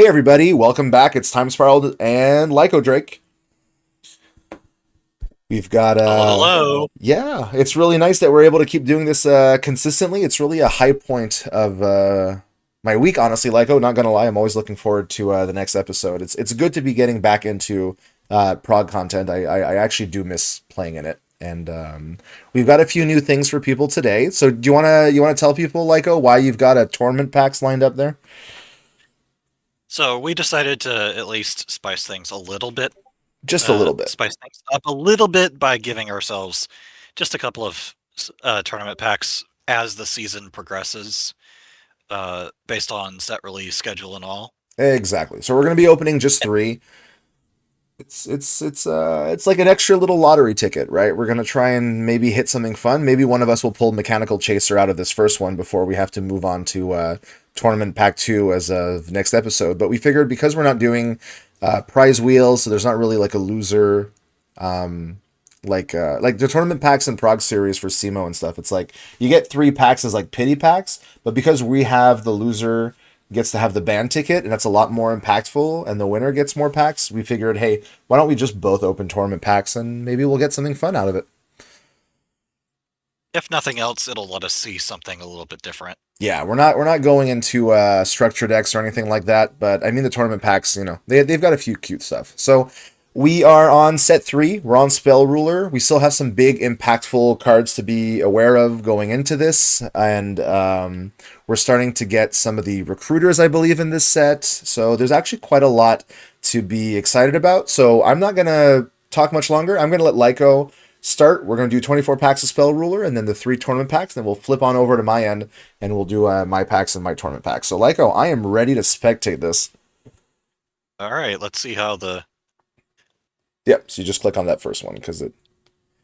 Hey everybody, welcome back. It's Timespiraled and Lycodrake. We've got Hello, hello. yeah, it's really nice that we're able to keep doing this consistently. It's really a high point of my week, honestly, Lyco. Not gonna lie, I'm always looking forward to the next episode. It's good to be getting back into prog content. I actually do miss playing in it. And we've got a few new things for people today. So do you wanna tell people, Lyco, why you've got a tournament packs lined up there? So we decided to at least Just a little bit. spice things up a little bit by giving ourselves just a couple of tournament packs as the season progresses, based on set release schedule and all. Exactly. So we're gonna be opening just three. It's like an extra little lottery ticket, right? We're gonna try and maybe hit something fun. Maybe one of us will pull Mechanical Chaser out of this first one before we have to move on to Tournament Pack 2 as of next episode. But we figured because we're not doing prize wheels, so there's not really like a loser like the tournament packs and prog series for SEMO and stuff. It's like you get three packs as like pity packs, but because we have the loser gets to have the band ticket, and that's a lot more impactful, and the winner gets more packs. We figured, hey, why don't we just both open tournament packs, and maybe we'll get something fun out of it. If nothing else, it'll let us see something a little bit different. Yeah, we're not going into structure decks or anything like that, but I mean the tournament packs, they've got a few cute stuff. So we are on set three. We're on Spell Ruler. We still have some big impactful cards to be aware of going into this, and we're starting to get some of the recruiters, I believe, in this set. So there's actually quite a lot to be excited about. So I'm not gonna talk much longer. I'm gonna let Lyco start. We're going to do 24 packs of Spell Ruler and then the three tournament packs. Then we'll flip on over to my end and we'll do my packs and my tournament packs. So, Lyco, I am ready to spectate this. All right, let's see how the Yep. So you just click on that first one because it.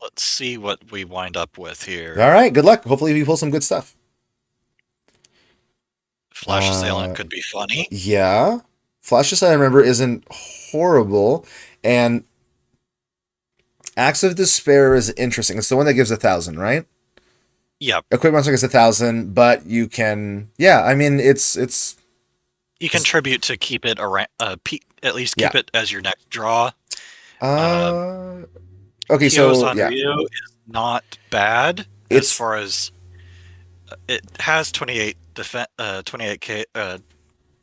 let's see what we wind up with All here. right. Good luck. Hopefully, we pull some good stuff. Flash Assailant could be funny. Yeah. Flash I remember isn't horrible, and Acts of Despair is interesting. It's the one that gives 1,000, right? Yep. Equip monster gets 1,000, but you can. Yeah. I mean, it's. You contribute to keep it around, at least Yeah. keep it as your next draw. Um, Uh. Okay. Kyo's So on yeah. Ryu is not bad as It's far as it has 28k,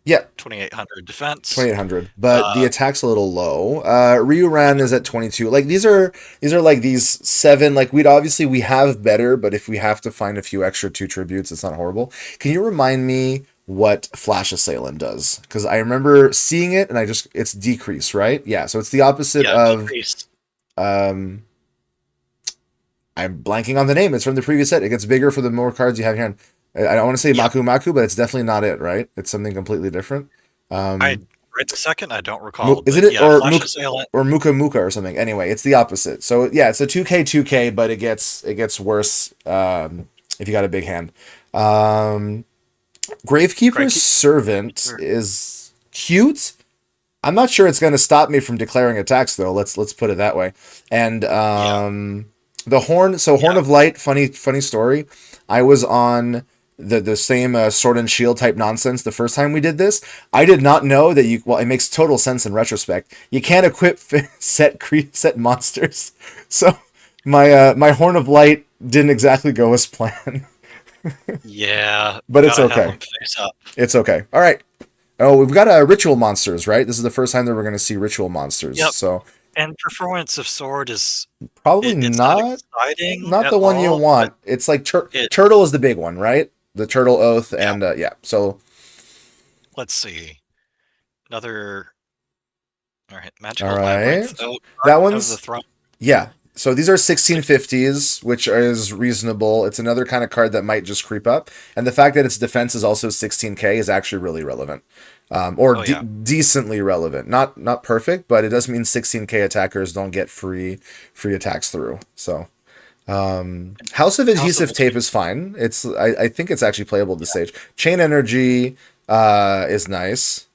yeah, 2800 defense. 2,800, but the Uh, attack's a little low. Ryuran is at 22. Like these are like these seven. Like we have better, but if we have to find a few extra two tributes, it's not horrible. Can you remind me what Flash Assailant does? Because I remember seeing it and it's decrease, right? Yeah, so it's the opposite yeah, of decreased. um. I'm blanking on the name. It's from the previous set. It gets bigger for the more cards you have here. I don't want to say Yeah, Maku Maku, but it's definitely not it, right? It's something completely different. I Um, right the second I don't recall, isn't but it yeah, Flash Assailant. or Muka Muka or something? Anyway, it's the opposite. So yeah, it's a 2K, but it gets worse if you got a big hand. Um, Great. Gravekeeper's Servant is cute. I'm not sure it's going to stop me from declaring attacks though. Let's put it that way. And Yeah, the horn. So Horn yeah. of Light. Funny story. I was on the same sword and shield type nonsense the first time we did this. I did not know that you. Well, it makes total sense in retrospect. You can't equip set monsters. So my Horn of Light didn't exactly go as planned, Yeah, but it's gotta have okay. them face up. It's okay. All right. Oh, we've got ritual monsters, right? This is the first time that we're going to see ritual monsters. Yep. So And Performance of Sword is probably it's not exciting not at the one you all, but want. It's like it. turtle is the big one, right? The turtle oath, Yeah. and yeah. So Let's see. Another. All right, all Magical Labyrinth. right, Oh, that Garden of the one's Throne. yeah. So these are Six. 1650s, which is reasonable. It's another kind of card that might just creep up, and the fact that its defense is also 16k is actually really relevant, or Oh yeah. decently relevant. Not perfect, but it does mean 16k attackers don't get free attacks through. So House of House of Adhesive Tape Adhesive. is fine. I think it's actually playable at this stage. Chain Energy is nice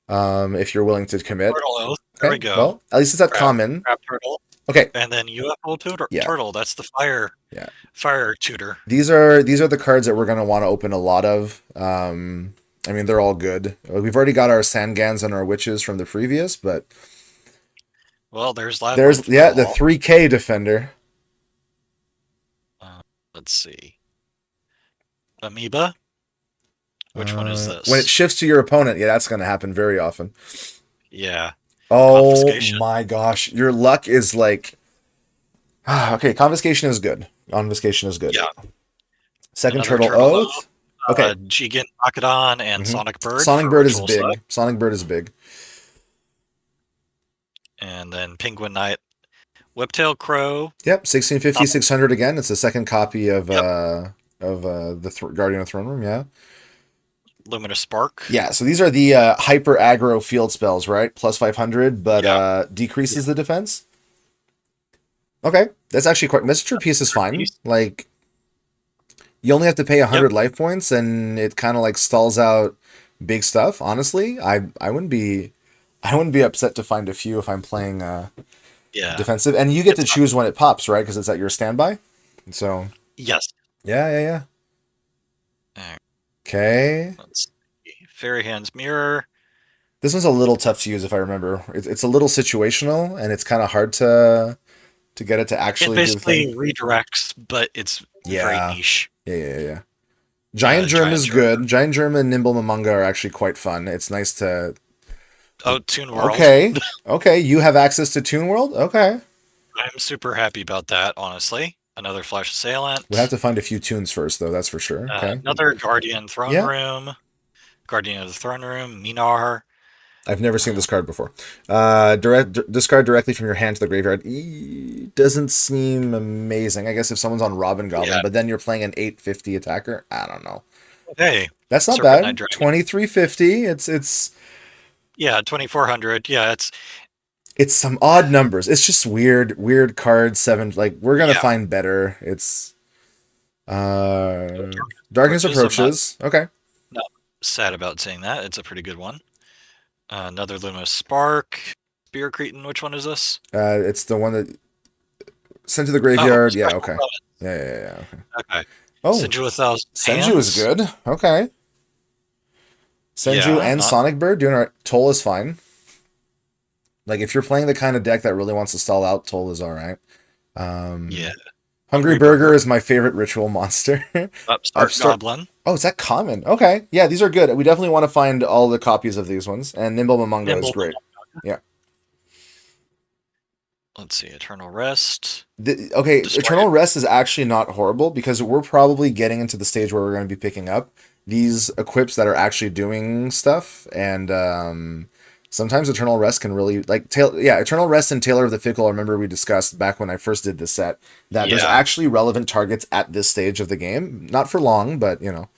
if you're willing to commit. Turtle Oath. There we Okay, go. well at least it's at Crab. common. Crab Turtle. Okay, And then UFO yeah, Turtle. That's the fire yeah. fire tutor. These are the cards that we're gonna want to open a lot of. I mean, they're all good. We've already got our Sangans and our Witches from the previous, but Well, there's there's, Labyrinth yeah, the Metal. 3K Defender. Let's see. Amoeba. Which one is When it this? shifts to your opponent, yeah, that's going to happen very often. Yeah. Oh Confiscation. my gosh. Your luck is like. Okay, Confiscation is good. Confiscation is good. Yeah. Second Another Turtle Turtle Oath. O. Okay. Jigen Akadon and hmm Sonic Bird Sonic for Bird is ritual set. big. Sonic Bird is big. And then Penguin Knight. Whiptail Crow. Yep, 1650, Top, 600 again. It's the second copy of yep. Guardian of Throne Room, yeah. Luminous Spark. Yeah, so these are the hyper aggro field spells, right? Plus 500, but Yeah. decreases the defense. Okay, that's actually quite. Messenger Piece is fine. Like, you only have to pay 100 Yep. life points, and it kind of like stalls out big stuff. Honestly, I wouldn't be upset to find a few if I'm playing Yeah. defensive, and you get to It's choose when it pops, right? Because it's at your standby. So yes. yeah. Alright, Okay, let's see. Fairy Hands Mirror. this one's a little tough to use if I remember. It's a little situational, and it's kind of hard to get it to It actually do the thing. basically redirects, but it's very Yeah, niche. yeah. Giant Germ Giant is Germ. good. Giant Germ and Nimble Mamanga are actually quite fun. It's nice to. Oh, Toon World. Okay. You have access to Toon World. Okay, I'm super happy about that, honestly. Another Flash we have Assailant. to find a few tunes first, though. That's for sure. Okay. Another Guardian Throne Yeah, Room. Guardian of the Throne Room. Minar. I've never seen Uh, this card before. Discard directly from your hand to the graveyard. Doesn't seem amazing. I guess if someone's on Robin Goblin, yeah. but then you're playing an 850 attacker. I don't know. Hey, That's not Serpent Knight bad. Dragon. 2350. It's Yeah, 2400. Yeah, it's some odd numbers. It's just weird cards. Seven. Like we're gonna yeah. find better. It's Darkness Approaches. I'm not, Approaches. Okay. not sad about saying that. It's a pretty good one. Another Luminous Spark. Spear Cretin. Which one is this? It's the one that sent to the Oh, graveyard. Yeah. Spectral Okay. Summon. Yeah. Okay. Okay. Oh, Senju 1,000 Senju is Hands. good. Okay. Senju Yeah, and not. Sonic Bird doing alright. Toll is fine. Like if you're playing the kind of deck that really wants to stall out, Toll is alright. Yeah. Hungry Burger is my favorite ritual monster. Upstart Upstart. Goblin. Oh, is that common? Okay. Yeah, these are good. We definitely want to find all the copies of these ones. And Nimble Mamanga is Nimble. great. Yeah. Let's see. Eternal Rest. Okay, Destroy Eternal it. Rest is actually not horrible because we're probably getting into the stage where we're going to be picking up these equips that are actually doing stuff. And sometimes Eternal Rest can really Eternal Rest and Tailor of the Fickle. I remember we discussed back when I first did this set that there's Yeah. actually relevant targets at this stage of the game. Not for long, but you know.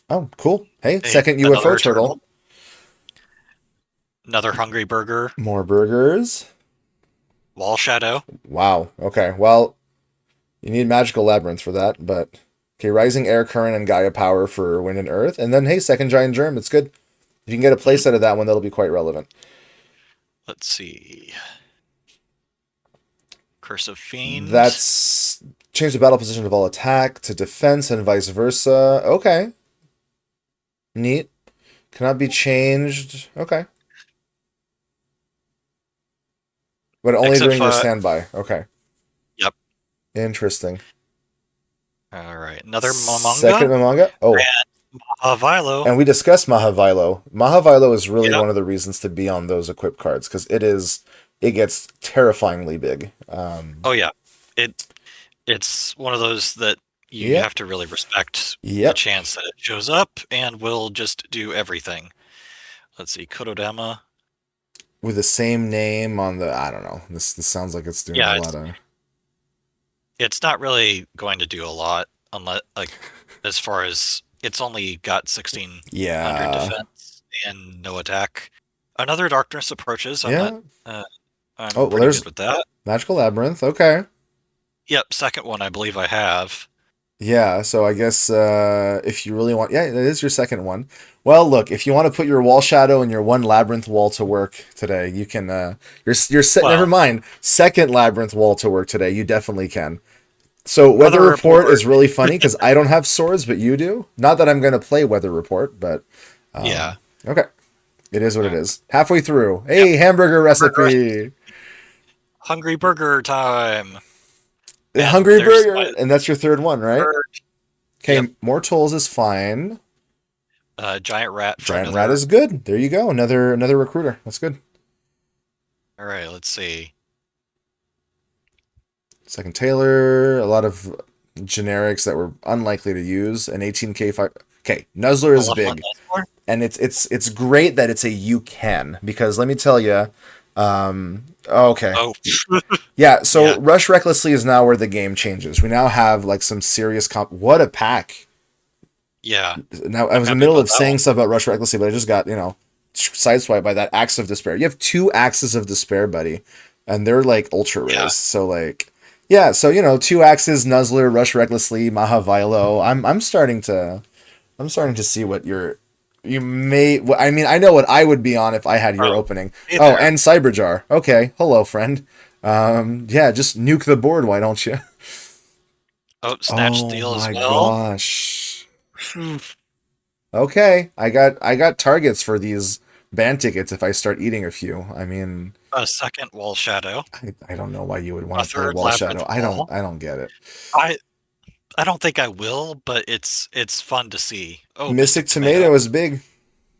Oh, cool. Hey, second UFO Another turtle. Another Hungry Burger. More burgers. Wall Shadow. Wow. Okay. Well, you need Magical Labyrinth for that, but okay, Rising Air Current and Gaia Power for Wind and Earth, and then hey, second Giant Germ. It's good. If you can get a playset of that one, that'll be quite relevant. Let's see. Curse of Fiends. That's change the battle position of all attack to defense and vice versa. Okay. Neat. Cannot be changed. Okay. But only Except during your for- standby. Okay. Yep. Interesting. All right. Another Mamanga. Second Mamanga. Oh. Vilo. And we discussed Mahavilo. Mahavilo is really Yep. one of the reasons to be on those equip cards because it gets terrifyingly big. Oh yeah, it's one of those that you Yep. have to really respect Yep. the chance that it shows up and will just do everything. Let's see, Kododama. With the same name on the, I don't know. This sounds like it's doing Yeah, a lot of. It's not really going to do a lot unless, like, as far as it's only got 1600 Yeah. defense and no attack. Another Darkness Approaches. I'm well, pretty there's good with that. Magical Labyrinth. Okay. Yep, second one I believe I have. Yeah, so I guess if you really want, yeah, it is your second one. Well, look, if you want to put your Wall Shadow and your one Labyrinth wall to work today, you can. You're set. Well- Never mind. Second Labyrinth wall to work today, you definitely can. So Weather Weather Report Report. is really funny because I don't have swords, but you do. Not that I'm going to play Weather Report, but Yeah. Okay. It is what it Uh, is. Halfway through. yep. Hey, hamburger Hamburger. recipe. Hungry burger time. And Hungry there's my burger. And that's your third one, right? third. Yep. Okay, more tools is fine. Giant rat for Giant rat another. is good. There you go. Another recruiter. That's good. All right. Let's see. Second Taylor. A lot of generics that we're unlikely to use. An 18K 5. Okay, Nuzzler is Malevolent big. Nuzzler? And it's great that it's a you can, because let me tell you, okay. Oh, Yeah, so yeah. Rush Recklessly is now where the game changes. We now have like some serious what a pack. Yeah. Now I I'm was in the happy middle about of that one. saying stuff about Rush Recklessly, but I just got, sideswiped by that Axe of Despair. You have two Axes of Despair, buddy, and they're like ultra Yeah. rares. So like, yeah, so two Axes, Nuzzler, Rush Recklessly, Mahavilo. I'm starting to see what you may. I mean, I know what I would be on if I had your Oh, opening. hey Oh, there. and Cyberjar. Okay, hello, friend. Yeah, just nuke the board, why don't you? Oh, Snatch Oh Steal as my well. gosh. Hmm. Okay, I got targets for these band tickets if I start eating a few. I mean, A second Wall Shadow. I don't know why you would A want to play third Wall Labyrinth Shadow. I don't Wall. I don't get it. I I don't think I will, but it's fun to see. Oh, Mystic Mystic Tomato. Tomato is big.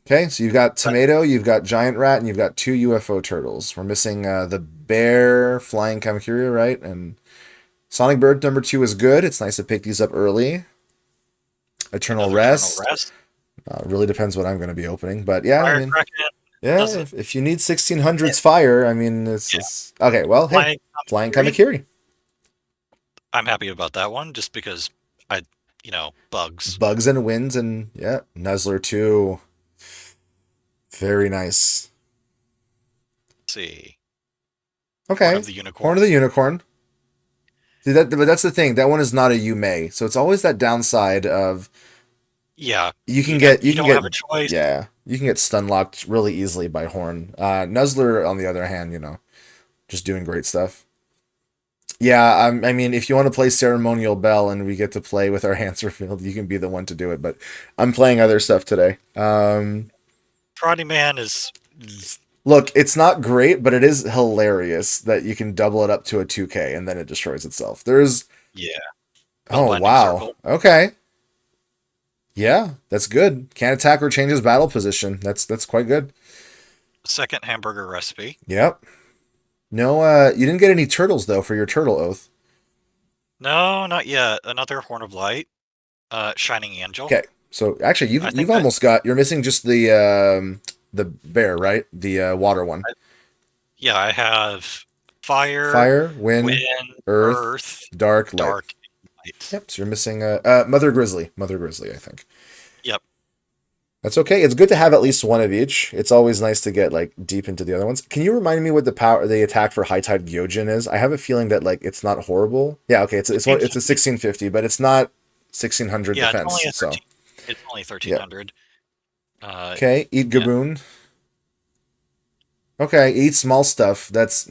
Okay, so you've got But Tomato, you've got Giant Rat, and you've got two UFO turtles. We're missing the Bear Flying Kamacuria, right? And Sonic Bird number 2 is good. It's nice to pick these up early. Eternal another Eternal Rest. Rest. Really depends what I'm going to be opening. But yeah, I mean, Firecracker yeah, doesn't. if you need 1600s fire, I mean, Yeah. it's okay. Well, hey, Flying Flying Fury. Kamakiri. I'm happy about that one just because I, bugs. Bugs and Winds, and yeah, Nuzzler too. Very nice. Let's see. Horn Okay, of the Unicorn. Horn of the Unicorn. See but that's the thing. That one is not a you may, so it's always that downside of Yeah. you can You got get you you can don't get have a choice. yeah you can get stun locked really easily by Horn. Nuzzler on the other hand, just doing great stuff. Yeah, I mean, if you want to play Ceremonial Bell and we get to play with our answer field, you can be the one to do it. But I'm playing other stuff today. Karate Man is Look, it's not great, but it is hilarious that you can double it up to a 2K and then it destroys itself. yeah. Oh, Spellbinding wow. Circle. Okay. Yeah, that's good. Can't attack or change his battle position. That's quite good. Second Hamburger Recipe. Yep. No, you didn't get any turtles though for your turtle oath. No, not yet. Another Horn of Light. Shining Angel. Okay. So actually, I you've think that. almost got. You're missing just the bear, right? The water one. Yeah, I have Fire, Fire, wind, Wind, earth, Earth, dark, light. Dark, Light. Yep. So you're missing Mother Grizzly. Mother Grizzly, I think. Yep. That's okay. It's good to have at least one of each. It's always nice to get like deep into the other ones. Can you remind me what the attack for High Tide Gyojin is? I have a feeling that like it's not horrible. Yeah, okay. It's a 1650, but it's not 1600 Yeah, it's only defense. a So 13. It's only yeah. 1300. Uh, Okay. Eat yeah, Gaboon. Okay. Eat small stuff. That's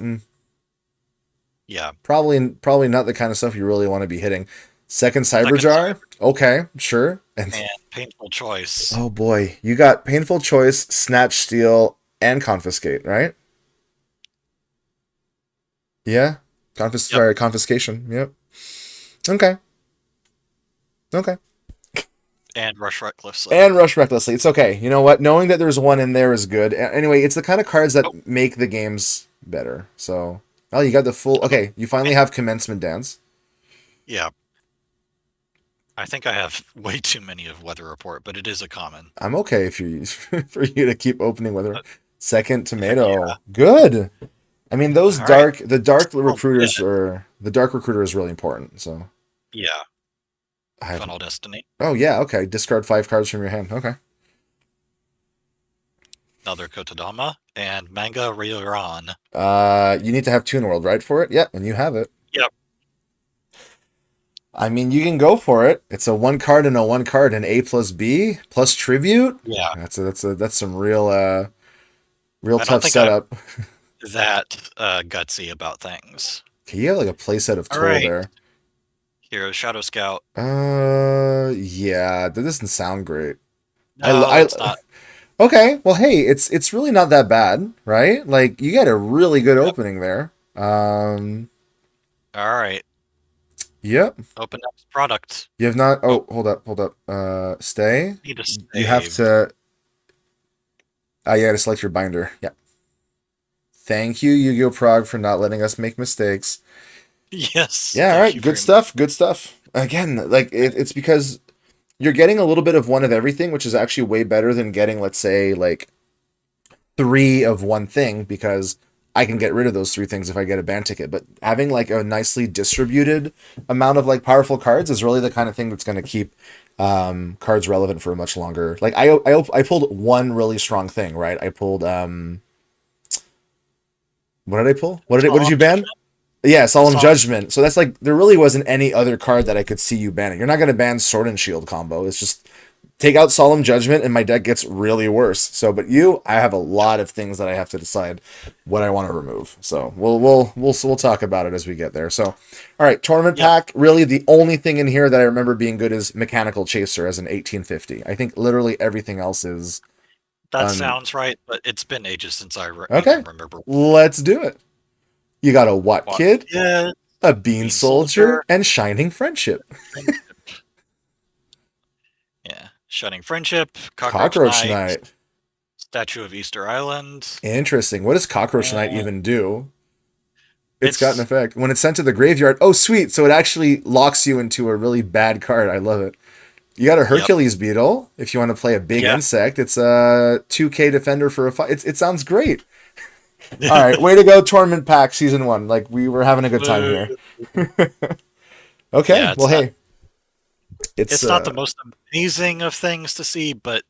yeah. probably not the kind of stuff you really want to be hitting. Second Second Cyberjar. Okay, sure. And and Painful Choice. oh boy, you got Painful Choice, Snatch Steal, and Confiscate, right? Yeah. Yep. Sorry, confiscation. Yep. Okay. Okay. And Rush Recklessly. And Rush Recklessly. It's okay. You know what? Knowing that there's one in there is good. Anyway, it's the kind of cards Oh, that make the games better. So, oh, you got the full. oh, Okay, you finally have Commencement Dance. yeah. I think I have way too many of Weather Report, but it is a common. I'm okay if you for you to keep opening with her. But Second heck yeah. Tomato. Good. I mean, All right. the dark Oh, yeah. recruiters are the dark recruiter is really important. So Yeah. I have. Funnel Destiny. Oh yeah, okay. Discard 5 cards from your hand. Okay. Another Kotodama. And Manga Ryoran. You need to have Toon World, right, for it? Yeah, and you have it. Yep. I mean, you can go for it. It's a 1 card and a 1 card, and A plus B plus tribute. Yeah. That's some real real I don't tough think I'm setup. that gutsy about things. Okay, you have like a playset of All Toll right. there. Here's Shadow Scout. Yeah, that doesn't sound great. No, it's not. Okay, well, hey, it's really not that bad, right? Like you got a really good Yep. opening there. All right. Yep. Open next product. You have not. Oh, Oh, hold up, hold up. Stay. need to You have save. to. You got to select your binder. Yeah. Thank you, Yu-Gi-Oh! Prague, for not letting us make mistakes. Yes. Yeah. All Thank right. you Good very stuff. Good stuch. Again, like much. it's because you're getting a little bit of one of everything, which is actually way better than getting, let's say, like three of one thing, because I can get rid of those three things if I get a ban ticket. But having like a nicely distributed amount of like powerful cards is really the kind of thing that's going to keep cards relevant for a much longer. Like I pulled one really strong thing, right? I pulled what did I pull? What did Solemn you ban? Judgment. Yeah, Solemn Solemn. Judgment. So that's like there really wasn't any other card that I could see you banning. You're not going to ban Sword and Shield combo. It's just take out Solemn Judgment and my deck gets really worse. So, but I have a lot of things that I have to decide what I want to remove. So we'll talk about it as we get there. So, all right, tournament Yep. pack. Really, the only thing in here that I remember being good is Mechanical Chaser as an 1850. I think literally everything else is That un. sounds right, but it's been ages since I Okay, even remember let's do it. You got a what what. kid, Yeah. a Bean Bean Soldier, Soldier. and Shining Friendship. Friendship. Yeah. Shining Friendship. Cockroach Cockroach Knight. Knight. Statue of Easter Island. Interesting. What does Cockroach Knight And even do? It's got an it's effect. When it's sent to the graveyard, oh sweet, so it actually locks you into a really bad card. I love it. You got a yep. Hercules Beetle if you want to play a big Yeah. insect. It's a 2K defender for a fight. It sounds great. All right, way to go, Tournament Pack Season 1. Like, we were having a good time Woo. here. Okay, Yeah, well, hey, it's it's not the most amazing of things to see, but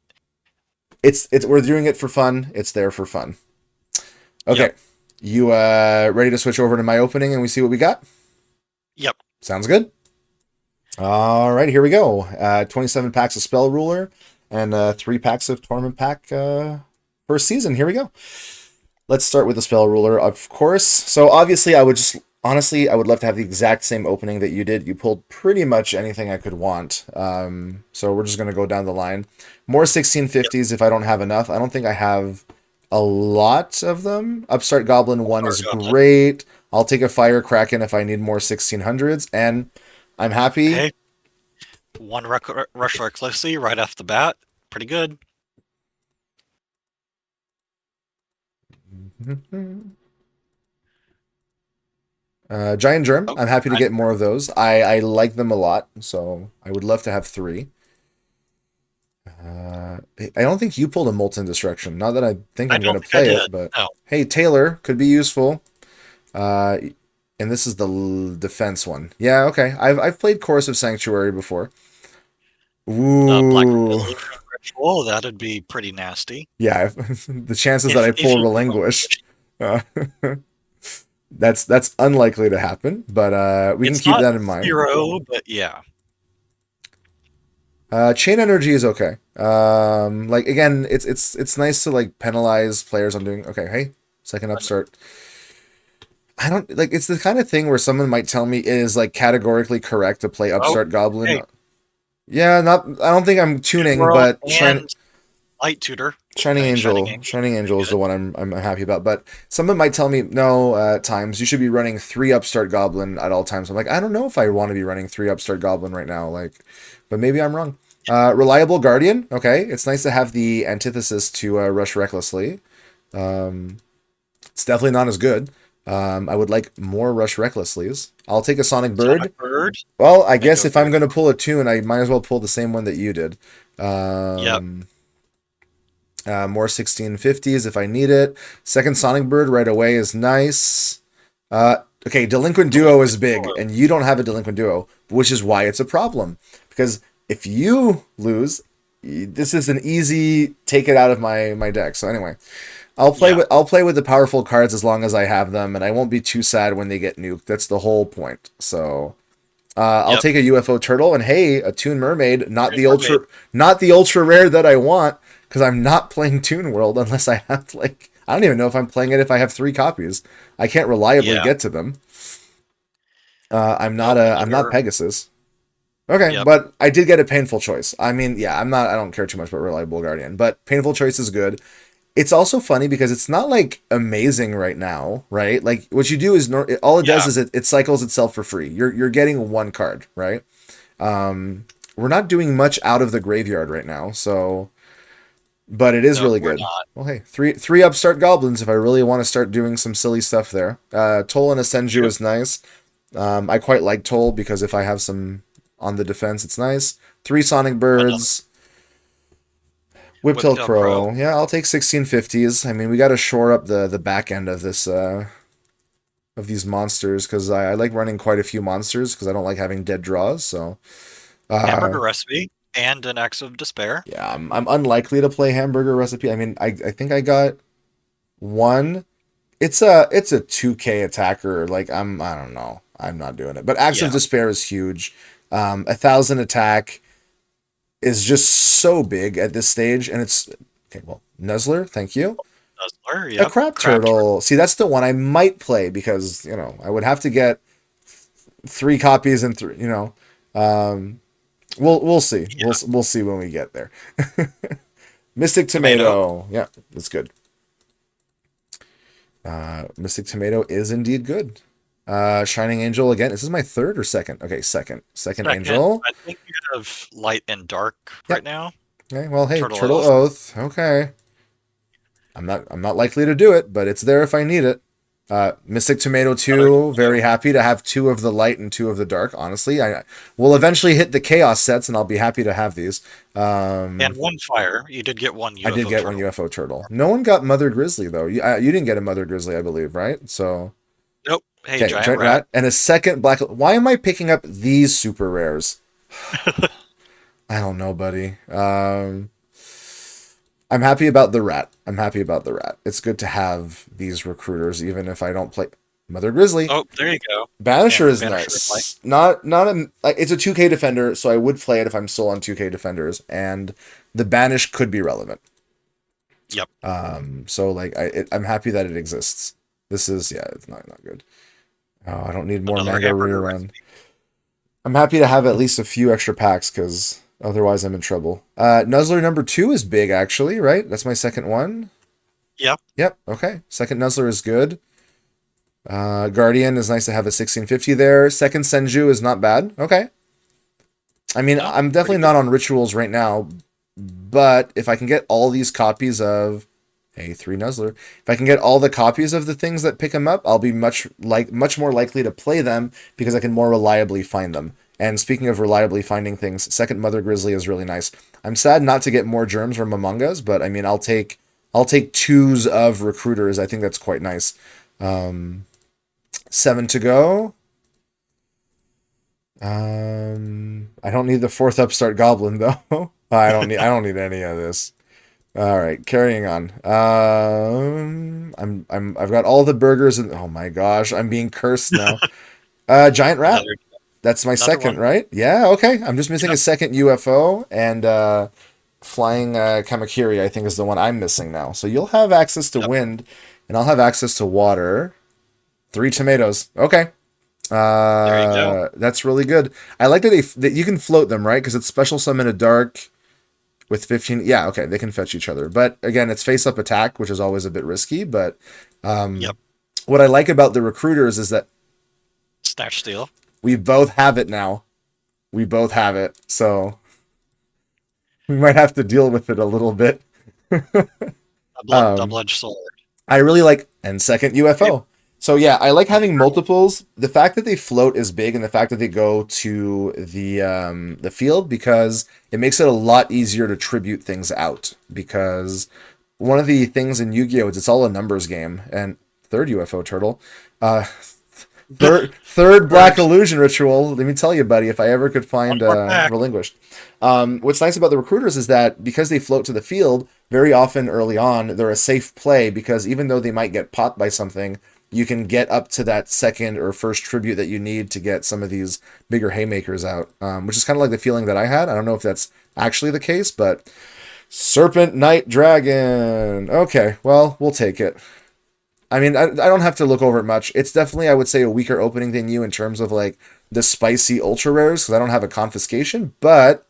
we're doing it for fun. It's there for fun. yep. Okay, you ready to switch over to my opening and we see what we got? Yep. Sounds good. All right, here we go. 27 packs of Spell Ruler and 3 packs of Tournament Pack first season. Here we go. Let's start with the Spell Ruler, of course. So obviously, honestly, I would love to have the exact same opening that you did. You pulled pretty much anything I could want. So we're just going to go down the line. More Yep. 1650s if I don't have enough. I don't think I have a lot of them. Upstart Goblin 1 Or is go ahead. great. I'll take a Fire Kraken if I need more 1600s. And I'm happy. Hey, one rush recklessly right off the bat. Pretty good. Giant Germ. Oh, I'm happy to I, get more of those. I like them a lot, so I would love to have 3. I don't think you pulled a Molten Destruction. Not that I think I I'm going don't to think I play did. it, but No. hey, Taylor could be useful. Uh, and this is the defense one. Yeah, okay. I've played Chorus of Sanctuary before. Black Ooh, Illusion Ritual. That'd be pretty nasty. yeah. The chances that I If pull you Relinquish, uh, that's unlikely to happen. But we can it's keep not that in mind. zero, but yeah. Chain energy is okay. Like again, it's nice to like penalize players on doing okay. Hey, second Un- upstart. I don't like. It's the kind of thing where someone might tell me it is like categorically correct to play Oh, upstart goblin. hey, Yeah, not. I don't think I'm Toon tuning, World but and Light Tutor. Shining Angel. Shining Pretty Angel is good. the one I'm happy about. But someone might tell me no. Times you should be running 3 upstart goblin at all times. I'm like, I don't know if I want to be running 3 upstart goblin right now. Like, but maybe I'm wrong. Reliable Guardian. Okay, it's nice to have the antithesis to Rush Recklessly. Um, it's definitely not as good. I would like more Rush Recklessly's. I'll take a Sonic Sonic Bird. Bird. Well, I They guess go if I'm very going to well. pull a tune, I might as well pull the same one that you did. Yep. Um, more 1650s if I need it. Second Sonic Bird right away is nice. Okay, Delinquent Duo is Delinquent big, Duo. and you don't have a Delinquent Duo, which is why it's a problem. Because if you lose, this is an easy take it out of my deck. So anyway, Yeah. I'll play with the powerful cards as long as I have them, and I won't be too sad when they get nuked. That's the whole point. So I'll Yep. take a UFO turtle, and hey, a Toon Mermaid, Toon Mermaid. not the ultra rare that I want, because I'm not playing Toon World unless I have like I don't even know if I'm playing it if I have 3 copies. I can't reliably Yeah. get to them. Nope. I'm not Another Pegasus. Okay, Yep. but I did get a painful choice. I mean, yeah, I don't care too much about reliable guardian, but painful choice is good. It's also funny because it's not like amazing right now, right? Like what you do is all it does Yeah. is it cycles itself for free. You're getting one card, right? We're not doing much out of the graveyard right now, so but it is No, really we're good. not. Well, hey, three upstart goblins if I really want to start doing some silly stuff there. Toll and a Senju Yep. is nice. I quite like Toll because if I have some on the defense, it's nice. Three Sonic Another Birds, Whiptail Whiptail Crow. Crow. Yeah, I'll take 1650s. I mean, we got to shore up the back end of this of these monsters because I like running quite a few monsters because I don't like having dead draws. So Hamburger Recipe and an Axe of Despair. yeah, I'm unlikely to play Hamburger Recipe. I mean, I think I got one. It's a 2K attacker. Like I don't know. I'm not doing it. But Axe of Yeah. Despair is huge. 1,000 attack is just so big at this stage, and it's okay. Well, Nuzzler, thank you. Nuzzler. A Yep. crab Crab Turtle. turtle. See, that's the one I might play because I would have to get three copies and three. We'll see. Yeah. We'll see when we get there. Mystic Tomato. Tomato. Yeah, that's good. Mystic Tomato is indeed good. Shining Angel again. This is my third or second. Okay, second. Second Second. Angel. I think you have Light and Dark right Yep. now. Okay. Well, hey, Turtle Turtle Oath. Oath. Okay. I'm not likely to do it, but it's there if I need it. Mystic Tomato Another 2, very tomato. happy to have two of the light and two of the dark, honestly. I will eventually hit the chaos sets and I'll be happy to have these. And one fire. You did get one I did UFO get one turtle. UFO turtle. No one got Mother Grizzly though. You didn't get a Mother Grizzly, I believe, right? So, Nope. Hey, okay, giant Giant rat. Rat and a second black. Why am I picking up these super rares? I don't know, buddy. I'm happy about the rat. I'm happy about the rat. It's good to have these recruiters, even if I don't play Mother Grizzly. Oh, there you go. Banisher And is Banisher and Light. nice. Not a like, it's a 2K defender, so I would play it if I'm still on 2K defenders, and the banish could be relevant. Yep. So like I'm happy that it exists. This is yeah, it's not good. Oh, I don't need more Another manga hamburger rerun. recipe. I'm happy to have at least a few extra packs because otherwise I'm in trouble. Nuzzler number 2 is big actually, right? That's my second one. Yep. Yep. Okay. Second Nuzzler is good. Guardian is nice to have a 1650 there. Second Senju is not bad. Okay. I mean, No, I'm pretty definitely good. not on rituals right now, but if I can get all these copies of A3 Nuzzler, if I can get all the copies of the things that pick them up, I'll be much more likely to play them because I can more reliably find them. And speaking of reliably finding things, second Mother Grizzly is really nice. I'm sad not to get more germs from Amongas, but I mean, I'll take twos of recruiters. I think that's quite nice. 7 to go. I don't need the fourth upstart goblin though. I don't need any of this. All right, carrying on. I've got all the burgers and oh my gosh, I'm being cursed now. Giant rat. Another That's my another second, one. right? Yeah, okay. I'm just missing a Yep. second UFO and flying Kamakiri, I think is the one I'm missing now. So you'll have access to Yep. wind and I'll have access to water. 3 tomatoes. Okay. There you go. That's really good. I like that you can float them, right? Because it's special summon a dark with 15. Yeah, okay, they can fetch each other. But again, it's face up attack, which is always a bit risky. But Yep. what I like about the recruiters is that Snatch Steal. we both have it now. We both have it. So we might have to deal with it a little bit. Um, Double-edged sword. I really like and second Yep. UFO. So yeah, I like having multiples. The fact that they float is big, and the fact that they go to the field because it makes it a lot easier to tribute things out. Because one of the things in Yu-Gi-Oh is it's all a numbers game. And third UFO turtle, uh, third Black Bird. Illusion ritual. Let me tell you, buddy, if I ever could One find more pack. relinquished. What's nice about the recruiters is that because they float to the field, very often early on, they're a safe play because even though they might get popped by something, you can get up to that second or first tribute that you need to get some of these bigger haymakers out, which is kind of like the feeling that I had. I don't know if that's actually the case, but Serpent Knight Dragon. Okay, well, we'll take it. I mean, I don't have to look over it much. It's definitely, I would say, a weaker opening than you in terms of like the spicy ultra rares because I don't have a confiscation, but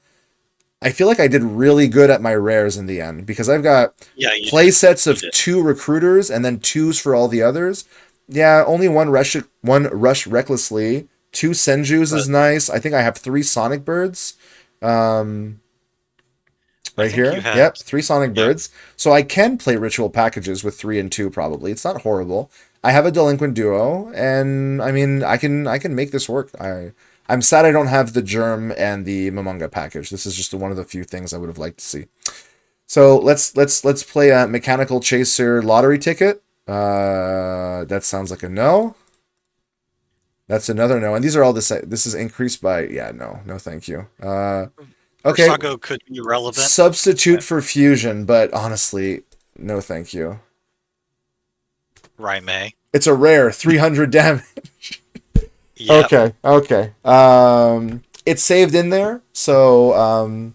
I feel like I did really good at my rares in the end because I've got Yeah, you play did. sets You of did. 2 recruiters and then 2s for all the others. Yeah, only one rush recklessly. 2 Senjus is But nice. I think I have 3 Sonic Birds. Um, I right think you here. had, Yep, 3 Sonic Birds. So I can play ritual packages with 3 and 2 probably. It's not horrible. I have a delinquent duo, and I mean I can make this work. I'm sad I don't have the germ and the Momonga package. This is just one of the few things I would have liked to see. So let's play a mechanical chaser lottery ticket. That sounds like a no. That's another no. And these are all the same. This is increased by yeah, no, thank you. Okay, Ursago could be relevant. substitute for fusion, but honestly, no thank you. Raimei. It's a rare 300 damage. Yep. Okay. It's saved in there, so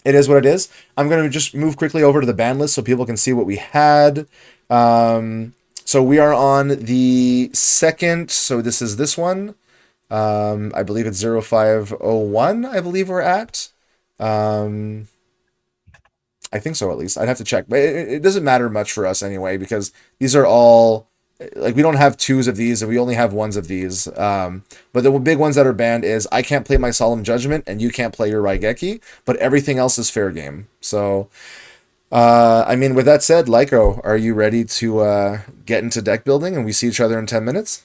it is what it is. I'm gonna just move quickly over to the ban list so people can see what we had. So we are on the second. So this is this one. I believe it's 0501. I believe we're at. Um, I think so, at least. I'd have to check, but it doesn't matter much for us anyway because these are all like we don't have 2s of these and we only have 1s of these. But the big ones that are banned is I can't play my Solemn Judgment and you can't play your Raigeki, but everything else is fair game. So, I mean, with that said, Lyco, are you ready to get into deck building and we see each other in 10 minutes?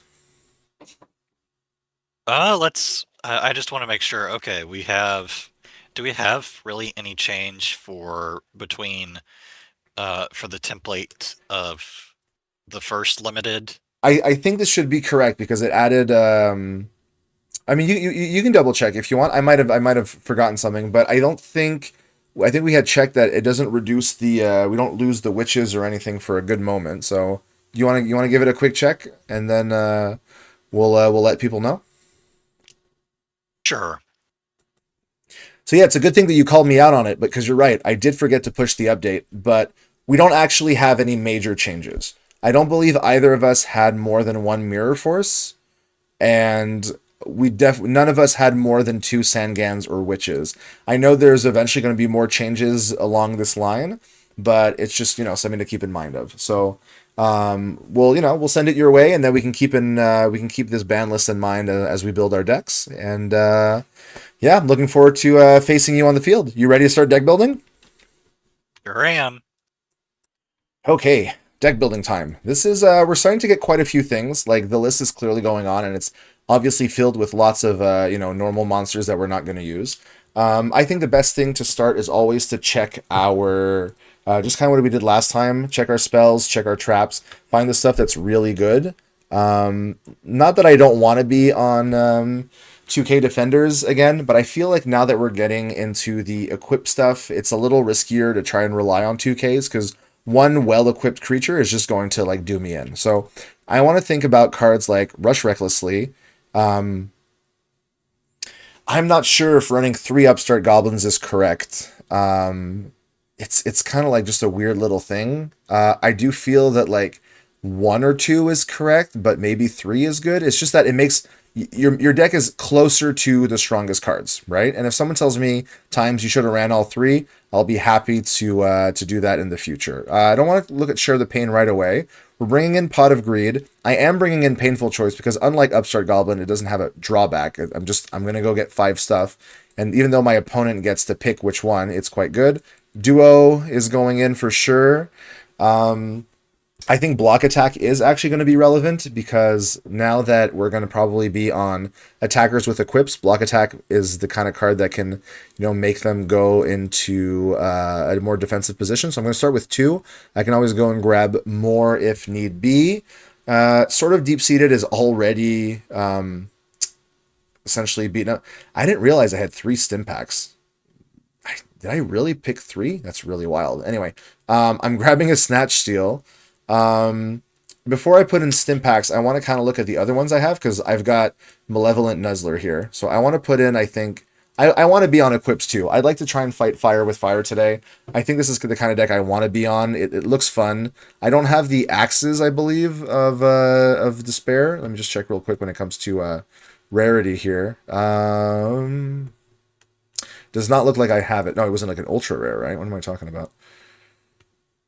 Let's. I just want to make sure. Okay, we have. Do we have really any change for between for the template of the first limited? I think this should be correct because it added. I mean, you can double check if you want. I might have forgotten something, but I don't think. I think we had checked that it doesn't reduce the. We don't lose the witches or anything for a good moment. So you want to give it a quick check and then we'll let people know. Sure. So yeah, it's a good thing that you called me out on it because you're right. I did forget to push the update, but we don't actually have any major changes. I don't believe either of us had more than 1 Mirror Force, and none of us had more than 2 Sangans or Witches. I know there's eventually going to be more changes along this line, but it's just something to keep in mind of. So we'll send it your way, and then we can keep this ban list in mind as we build our decks. And yeah, I'm looking forward to facing you on the field. You ready to start deck building? Here I am. Okay, deck building time. This is we're starting to get quite a few things. Like the list is clearly going on, and it's obviously filled with lots of normal monsters that we're not going to use. I think the best thing to start is always to check our just kind of what we did last time. Check our spells, check our traps, find the stuff that's really good. Not that I don't want to be on 2K Defenders again, but I feel like now that we're getting into the equip stuff, it's a little riskier to try and rely on 2Ks because one well-equipped creature is just going to like do me in. So I want to think about cards like Rush Recklessly. Um, I'm not sure if running 3 Upstart Goblins is correct. It's kind of like just a weird little thing. I do feel that like 1 or 2 is correct, but maybe 3 is good. It's just that it makes your deck is closer to the strongest cards, right? And if someone tells me times you should have ran all 3, I'll be happy to do that in the future. I don't want to look at Share the Pain right away. We're bringing in Pot of Greed. I am bringing in Painful Choice because unlike Upstart Goblin, it doesn't have a drawback. I'm gonna go get 5 stuff, and even though my opponent gets to pick which one, it's quite good. Duo is going in for sure. I think block attack is actually going to be relevant because now that we're going to probably be on attackers with equips, block attack is the kind of card that can, make them go into a more defensive position. So I'm going to start with 2. I can always go and grab more if need be. Sort of deep seated is already essentially beaten up. I didn't realize I had 3 stim packs. Did I really pick 3? That's really wild. Anyway, I'm grabbing a Snatch Steal. Before I put in stim packs, I want to kind of look at the other ones I have because I've got Malevolent Nuzzler here. So I want to put in, I think, I want to be on equips too. I'd like to try and fight fire with fire today. I think this is the kind of deck I want to be on. It looks fun. I don't have the axes, I believe, of despair. Let me just check real quick when it comes to rarity here. Does not look like I have it. No, it wasn't like an ultra rare, right? What am I talking about?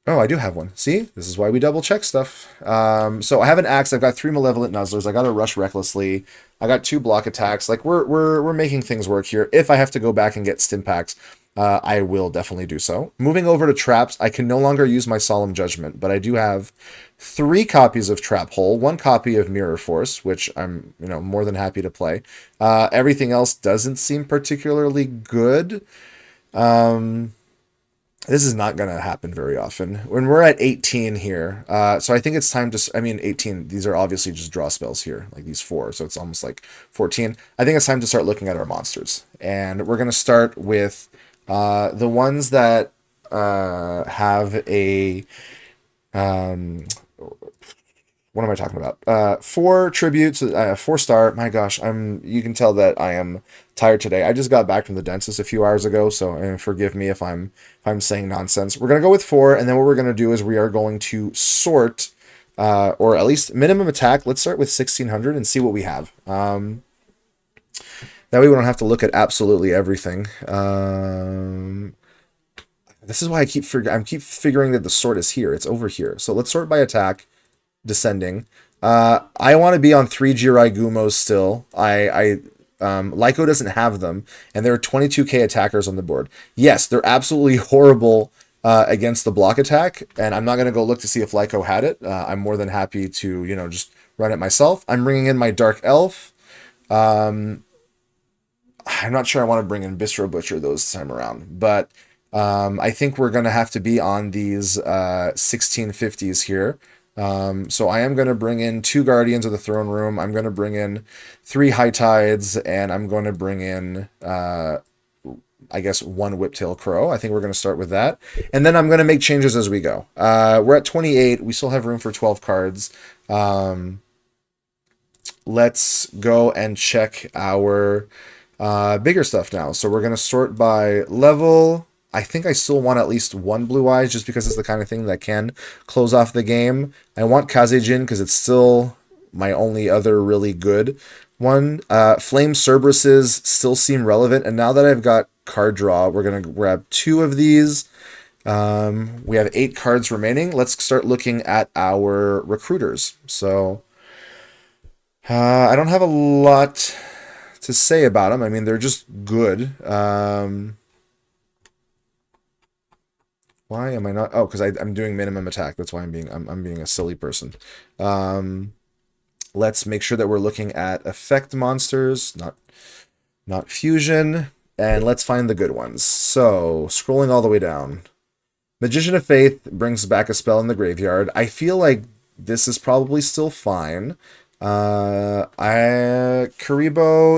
Oh, I do have one. See? This is why we double check stuff. So I have an axe. I've got 3 malevolent nuzzlers. I got to rush recklessly. I got 2 block attacks. Like we're making things work here. If I have to go back and get stim packs, I will definitely do so. Moving over to traps, I can no longer use my solemn judgment, but I do have 3 copies of Trap Hole, 1 copy of Mirror Force, which I'm more than happy to play. Everything else doesn't seem particularly good. This is not going to happen very often. When we're at 18 here, so I think it's time to, I mean, 18, these are obviously just draw spells here, like these 4, so it's almost like 14. I think it's time to start looking at our monsters. And we're going to start with the ones that have a, what am I talking about? 4 tributes, 4-star. My gosh, you can tell that I am tired today. I just got back from the dentist a few hours ago, so forgive me if I'm saying nonsense. We're gonna go with 4, and then what we're gonna do is we are going to sort, or at least minimum attack. Let's start with 1600 and see what we have. That way we don't have to look at absolutely everything. This is why I keep figuring that the sort is here. It's over here. So let's sort by attack. Descending. I want to be on 3 Jirai Gumos still. Lyco doesn't have them, and there are 22k attackers on the board. Yes, they're absolutely horrible against the block attack, and I'm not going to go look to see if Lyco had it. I'm more than happy to, just run it myself. I'm bringing in my Dark Elf. I'm not sure I want to bring in Bistro Butcher this time around, but I think we're going to have to be on these 1650s here. So I am going to bring in 2 Guardians of the Throne Room. I'm going to bring in 3 High Tides, and I'm going to bring in, I guess, 1 Whiptail Crow. I think we're going to start with that. And then I'm going to make changes as we go. We're at 28. We still have room for 12 cards. Let's go and check our bigger stuff now. So we're going to sort by level. I think I still want at least 1 Blue Eyes just because it's the kind of thing that can close off the game. I want Kazejin because it's still my only other really good one. Flame Cerberuses still seem relevant. And now that I've got card draw, we're going to grab 2 of these. We have 8 cards remaining. Let's start looking at our recruiters. So I don't have a lot to say about them. I mean, they're just good. Why am I not? Oh, because I'm doing minimum attack. That's why I'm being a silly person. Let's make sure that we're looking at effect monsters, not fusion, and let's find the good ones. So scrolling all the way down, Magician of Faith brings back a spell in the graveyard. I feel like this is probably still fine. Karibo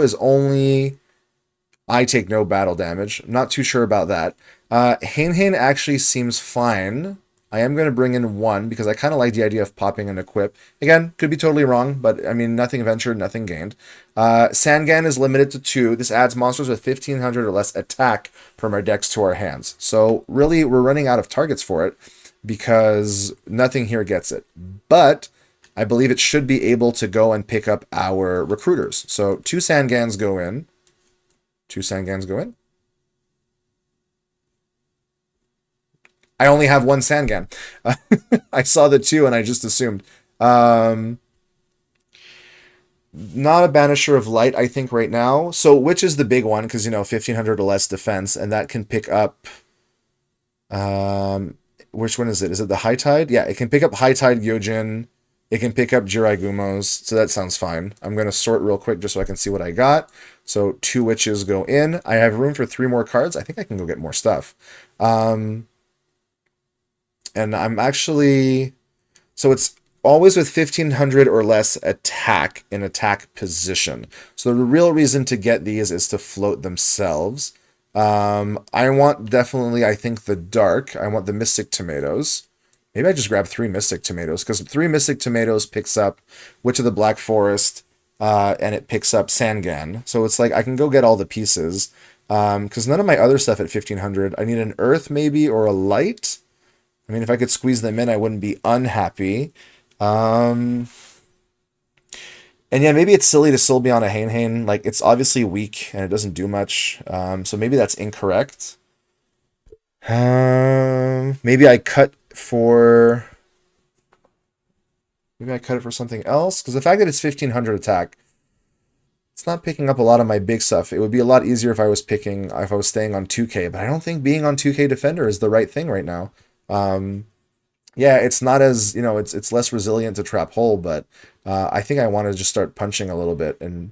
is only. I take no battle damage. I'm not too sure about that. Hain actually seems fine. I am going to bring in 1 because I kind of like the idea of popping an equip. Again, could be totally wrong, but I mean, nothing ventured, nothing gained. Sangan is limited to 2. This adds monsters with 1500 or less attack from our decks to our hands. So really, we're running out of targets for it because nothing here gets it. But I believe it should be able to go and pick up our recruiters. So 2 Sangans go in. 2 Sangans go in. I only have 1 Sangan. I saw the 2 and I just assumed. Not a Banisher of Light, I think, right now. So which is the big one? Because, 1500 or less defense, and that can pick up... which one is it? Is it the High Tide? Yeah, it can pick up High Tide Gyojin. It can pick up Jirai Gumos, so that sounds fine. I'm going to sort real quick just so I can see what I got. So 2 witches go in. I have room for 3 more cards. I think I can go get more stuff. And I'm actually... So it's always with 1500 or less attack in attack position. So the real reason to get these is to float themselves. I want definitely, I think, the dark. I want the Mystic Tomatoes. Maybe I just grab 3 Mystic Tomatoes, because 3 Mystic Tomatoes picks up Witch of the Black Forest, and it picks up Sangan. So it's like I can go get all the pieces, because none of my other stuff at 1500. I need an Earth maybe, or a Light. I mean, if I could squeeze them in, I wouldn't be unhappy. And And yeah, maybe it's silly to still be on a Hane. Like, it's obviously weak and it doesn't do much. So maybe that's incorrect. Maybe I cut for. Maybe I cut it for something else. Because the fact that it's 1500 attack, it's not picking up a lot of my big stuff. It would be a lot easier if I was staying on 2K. But I don't think being on 2K Defender is the right thing right now. Yeah, it's not as, it's less resilient to trap hole, but I think I want to just start punching a little bit, and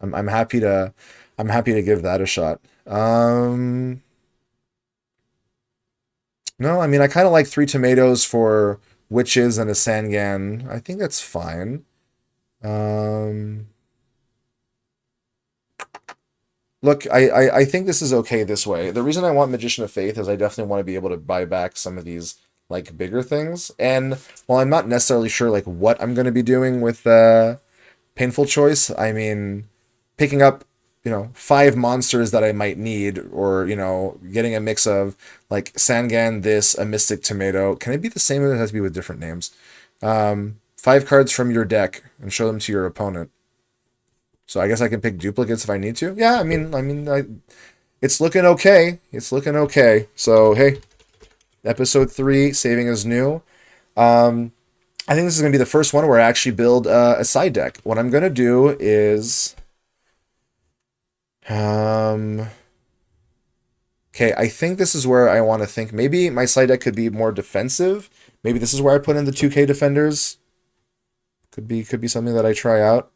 I'm happy to give that a shot. No, I mean, I kind of like 3 tomatoes for witches and a Sangan. I think that's fine. Look, I think this is okay this way. The reason I want Magician of Faith is I definitely want to be able to buy back some of these like bigger things. And while I'm not necessarily sure like what I'm going to be doing with Painful Choice, I mean, picking up 5 monsters that I might need, or getting a mix of like Sangan, this, a Mystic Tomato. Can it be the same, or it has to be with different names? 5 cards from your deck and show them to your opponent. So I guess I can pick duplicates if I need to. Yeah, it's looking okay. It's looking okay. So hey, episode 3, saving is new. I think this is gonna be the first one where I actually build a side deck. What I'm gonna do is, okay, I think this is where I want to think. Maybe my side deck could be more defensive. Maybe this is where I put in the 2K defenders. Could be something that I try out.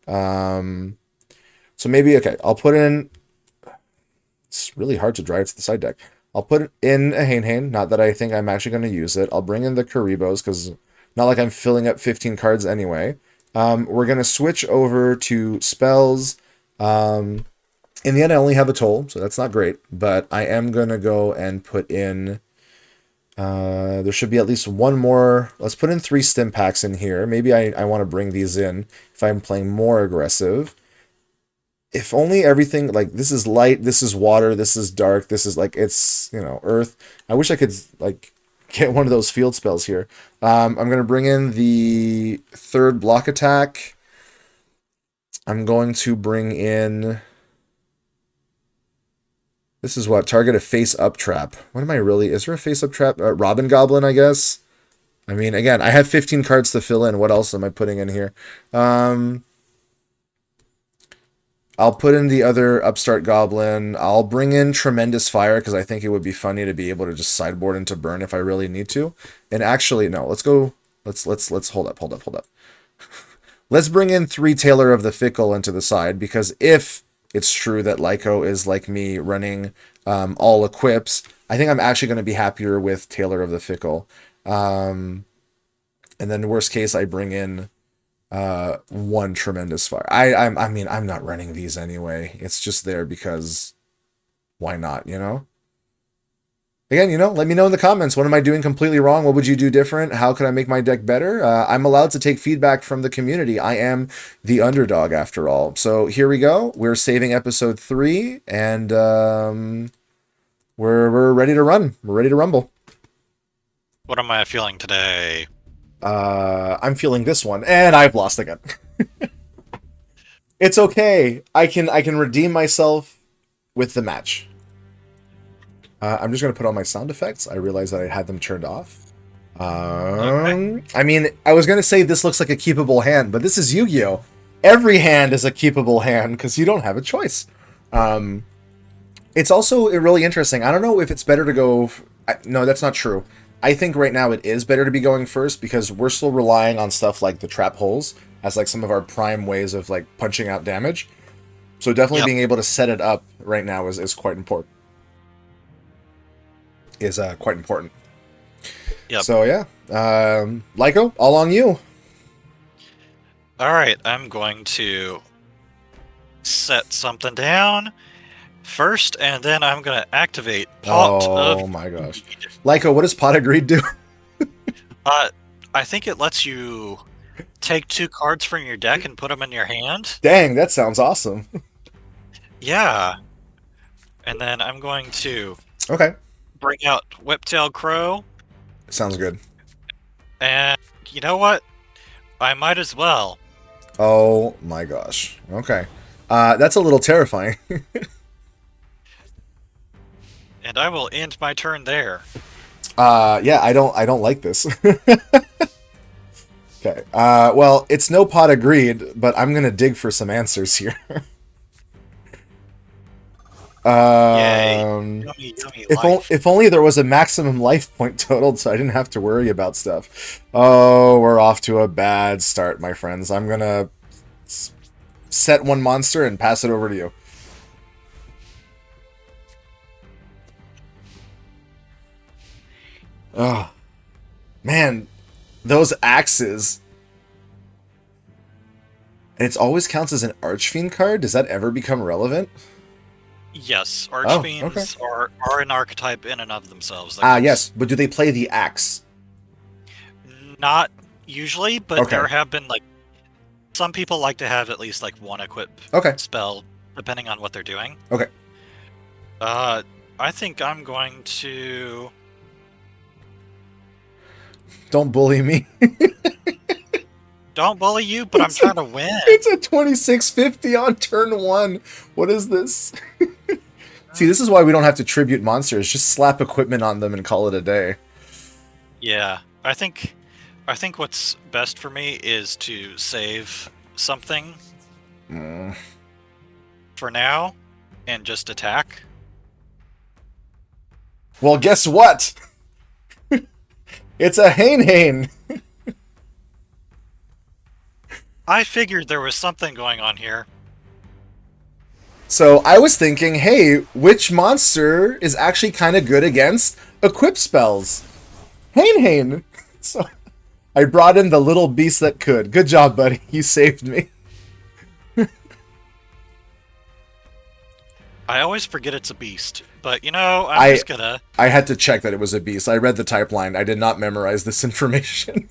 So maybe, okay, I'll put in, it's really hard to drive to the side deck. I'll put in a Hane, not that I think I'm actually going to use it. I'll bring in the Karibos, because not like I'm filling up 15 cards anyway. We're going to switch over to spells. In the end, I only have a toll, so that's not great. But I am going to go and put in, there should be at least one more. Let's put in 3 stim packs in here. Maybe I want to bring these in if I'm playing more aggressive. If only everything, like, this is light, this is water, this is dark, this is like, it's, earth. I wish I could like get one of those field spells here. I'm going to bring in the 3rd block attack. I'm going to bring in, this is what, target a face up trap. What am I really, is there a face up trap? Robin Goblin, I guess. I mean, again, I have 15 cards to fill in. What else am I putting in here? I'll put in the other Upstart Goblin. I'll bring in Tremendous Fire, because I think it would be funny to be able to just sideboard into burn if I really need to. And actually, no, let's go. Let's hold up. Let's bring in 3 Tailor of the Fickle into the side, because if it's true that Lyco is like me running all equips, I think I'm actually going to be happier with Tailor of the Fickle. And then worst case, I bring in 1 Tremendous Fire. I mean, I'm not running these anyway. It's just there because why not, Again, let me know in the comments. What am I doing completely wrong? What would you do different? How can I make my deck better? I'm allowed to take feedback from the community. I am the underdog after all. So here we go. We're saving episode 3, and we're ready to run. We're ready to rumble. What am I feeling today? I'm feeling this one, and I've lost again. It's okay. I can redeem myself with the match. I'm just gonna put on my sound effects. I realized that I had them turned off. Okay. I mean, I was gonna say this looks like a keepable hand, but this is Yu-Gi-Oh! Every hand is a keepable hand because you don't have a choice. It's also really interesting. I don't know if it's better to go. No, that's not true. I think right now it is better to be going first, because we're still relying on stuff like the trap holes as like some of our prime ways of like punching out damage. So definitely being able to set it up right now is quite important. Quite important. Yep. So yeah, Lyco, all on you. All right, I'm going to set something down first, and then I'm going to activate Pot of... Oh my gosh. Lyco, what does Pot of Greed do? I think it lets you take 2 cards from your deck and put them in your hand. Dang, that sounds awesome. Yeah. And then I'm going to bring out Whiptail Crow. Sounds good. And you know what? I might as well. Oh my gosh. Okay. That's a little terrifying. And I will end my turn there. Yeah, I don't like this. Okay. Well, it's no pot agreed, but I'm gonna dig for some answers here. Yay. Um, Yummy, yummy if life. if only there was a maximum life point totaled, so I didn't have to worry about stuff. Oh, we're off to a bad start, my friends. I'm gonna set one monster and pass it over to you. Oh man, those axes. And it always counts as an Archfiend card. Does that ever become relevant? Yes, Oh, okay. Archfiends are an archetype in and of themselves that Ah, comes yes, but do they play the axe? not usually, but Okay, there have been like some people like to have at least like one equip okay, spell depending on what they're doing. okay. Uh I think I'm going to Don't bully me. don't bully you, but I'm It's a trying to win. it's a 2650 on turn one. What is this? See, this is why we don't have to tribute monsters. Just slap equipment on them and call it a day. Yeah, I think what's best for me is to save something Mm. for now and just attack. Well, guess what? It's a Hain. I figured there was something going on here. So I was thinking, hey, which monster is actually kind of good against equip spells? Hain. So I brought in the little beast that could. Good job, buddy. You saved me. I always forget it's a beast, but you know, I'm I just gonna. I had to check that it was a beast. I read the type line. I did not memorize this information.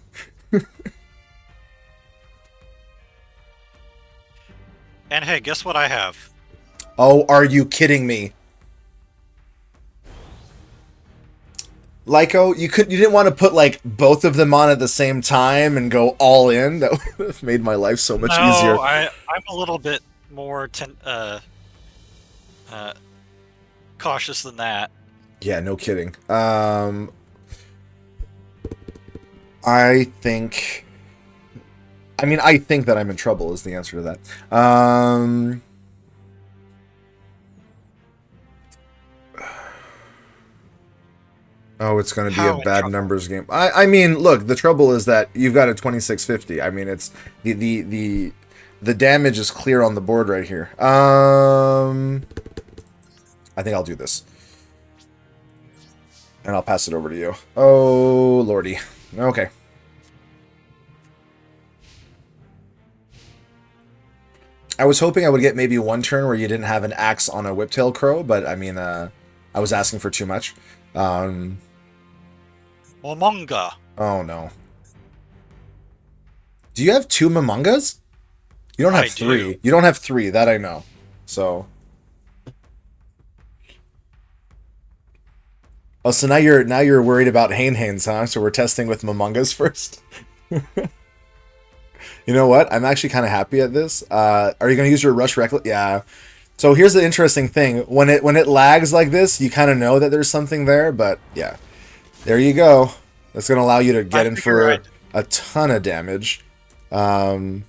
And hey, guess what I have? Oh, are you kidding me? Lyco, you didn't want to put like both of them on at the same time and go all in. That would have made my life so much No, easier. I'm a little bit more uh, cautious than that. Yeah, no kidding. I think. I think that I'm in trouble is the answer to that. Oh, it's going to be a How in bad trouble? numbers game. I mean, look, the trouble is that you've got a 2650. I mean, it's the damage is clear on the board right here. I think I'll do this. And I'll pass it over to you. Oh, lordy. Okay. I was hoping I would get maybe one turn where you didn't have an axe on a whiptail crow, but I mean, I was asking for too much. Um, Momonga. oh no. Do you have two Momongas? You don't have I do. three. You don't have three, that I know. So. Oh, so now you're worried about Hainhains, huh? So we're testing with Momongas first. You know what? I'm actually kind of happy at this. Are you going to use your rush reckless? Yeah. So here's the interesting thing: when it lags like this, you kind of know that there's something there. But yeah, there you go. That's going to allow you to I get in figure I. for a ton of damage. Um,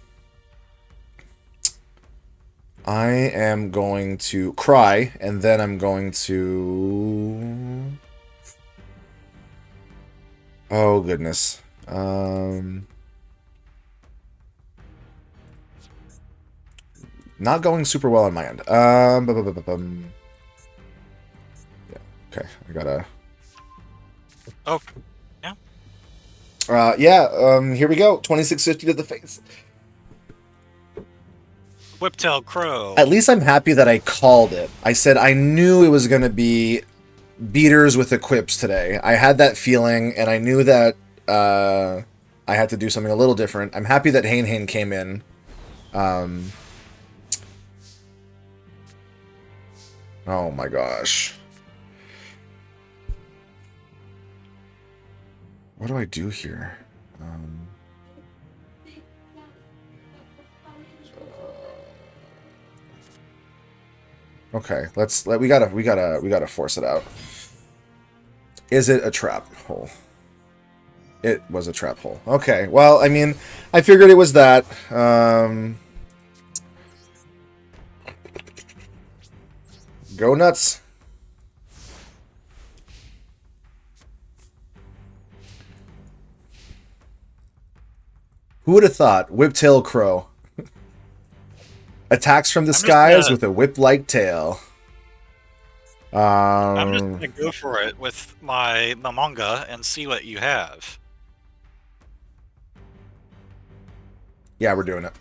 I am going to cry, and then I'm going to. Oh goodness. Not going super well on my end. Yeah. Okay. I gotta. Oh, yeah. Yeah. Here we go. 2650 to the face. Whiptail Crow. At least I'm happy that I called it. I said I knew it was gonna be beaters with equips today. I had that feeling, and I knew that I had to do something a little different. I'm happy that Hain came in. Um, oh my gosh. What do I do here? Okay, we gotta force it out. Is it a trap hole? It was a trap hole. Okay, well, I mean, I figured it was that. Go nuts. Who would have thought? Whiptail Crow. Attacks from the I'm just skies gonna with a whip-like tail. I'm just gonna go for it with my manga and see what you have. Yeah, we're doing it.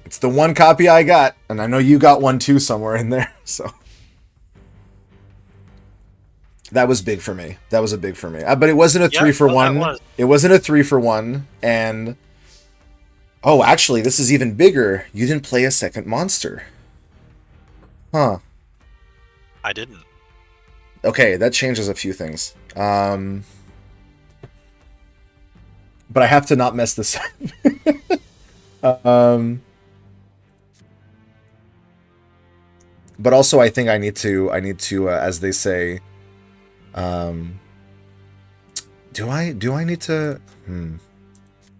It's the one copy I got, and I know you got one too somewhere in there, so... That was big for me. That was a big for me. But it wasn't a 3 Yep, for no, that 1. was. It wasn't a 3 for 1, and... Oh, actually, this is even bigger. You didn't play a second monster. Huh. I didn't. Okay, that changes a few things. But I have to not mess this up. But also, I think I need to, as they say, do I need to,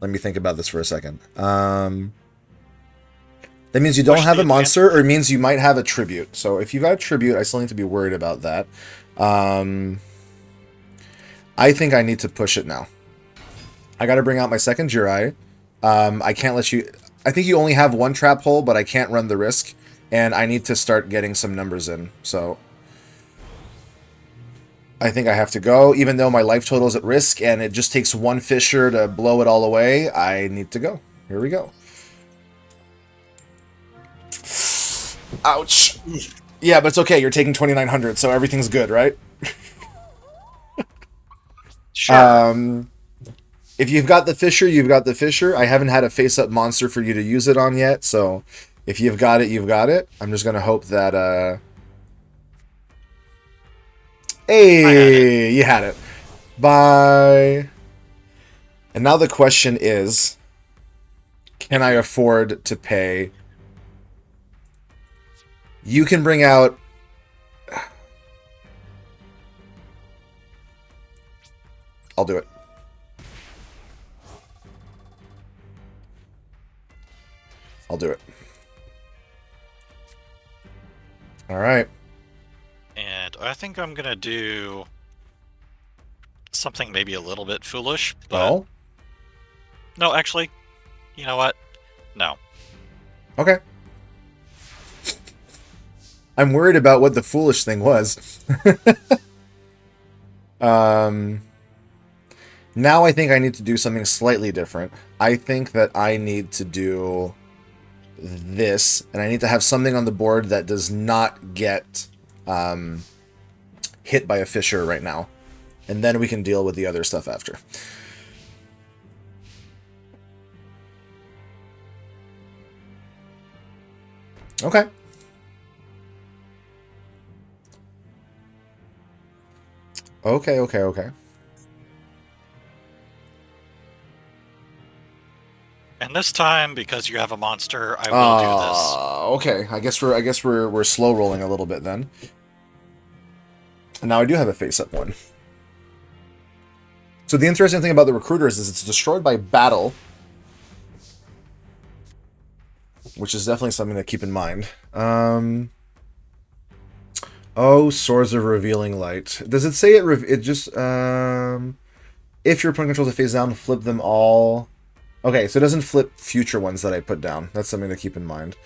let me think about this for a second. That means you don't Push have the a monster, advantage. or it means you might have a tribute. So if you've got a tribute, I still need to be worried about that. I think I need to push it now. I got to bring out my second Jirai. I can't let you... I think you only have one trap hole, but I can't run the risk. And I need to start getting some numbers in. So I think I have to go. Even though my life total is at risk and it just takes one Fisher to blow it all away, I need to go. Here we go. Ouch. Yeah, but it's okay. You're taking 2,900, so everything's good, right? Sure. If you've got the Fisher, you've got the Fisher. I haven't had a face-up monster for you to use it on yet, so if you've got it, you've got it. I'm just going to hope that... I had it. Hey, you had it. Bye. And now the question is, can I afford to pay? You can bring out... I'll do it. I'll do it. All right. And I think I'm gonna do something maybe a little bit foolish, but Oh? no, actually, you know what? No. Okay. I'm worried about what the foolish thing was. Now I think I need to do something slightly different. I think that I need to do this, and I need to have something on the board that does not get hit by a Fisher right now. And then we can deal with the other stuff after. Okay. Okay. And this time, because you have a monster, I will do this. Okay. I guess we're slow rolling a little bit then. And now I do have a face-up one. So the interesting thing about the Recruiters is it's destroyed by battle, which is definitely something to keep in mind. Oh, Swords of Revealing Light. Does it say it just... if your opponent controls a face down, flip them all... Okay, so it doesn't flip future ones that I put down. That's something to keep in mind.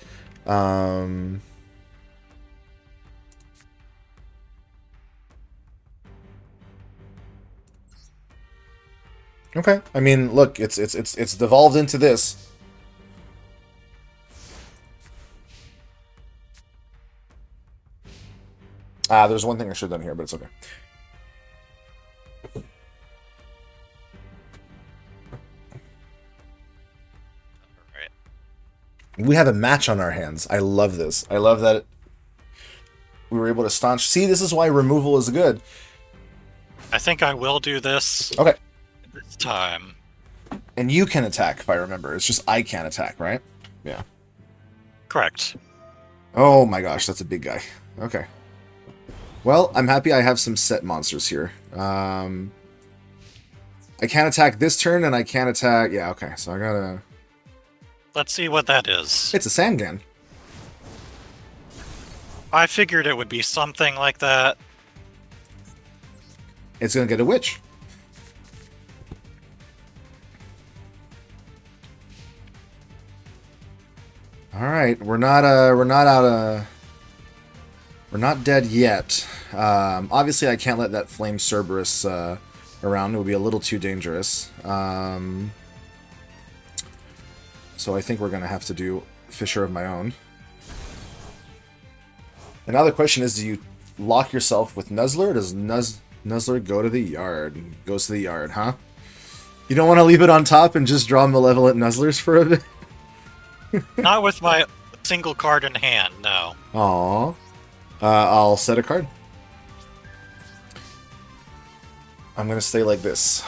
Okay. I mean, look, it's devolved into this. There's one thing I should have done here, but it's okay. We have a match on our hands. I love this. I love that we were able to staunch. See, this is why removal is good. I think I will do this. Okay. This time. And you can attack, if I remember. It's just I can't attack, right? Yeah. Correct. Oh my gosh, that's a big guy. Okay. Well, I'm happy I have some set monsters here. I can't attack this turn, and I can't attack... Yeah, okay, so I gotta... Let's see what that is. It's a Sangan. I figured it would be something like that. It's gonna get a witch. Alright, we're not dead yet. Obviously, I can't let that Flame Cerberus around. It would be a little too dangerous. So I think we're going to have to do Fissure of my own. And now the question is, do you lock yourself with Nuzzler? Or does Nuzzler go to the yard? Goes to the yard, huh? You don't want to leave it on top and just draw Malevolent Nuzzlers for a bit? Not with my single card in hand, no. Aww. I'll set a card. I'm going to stay like this.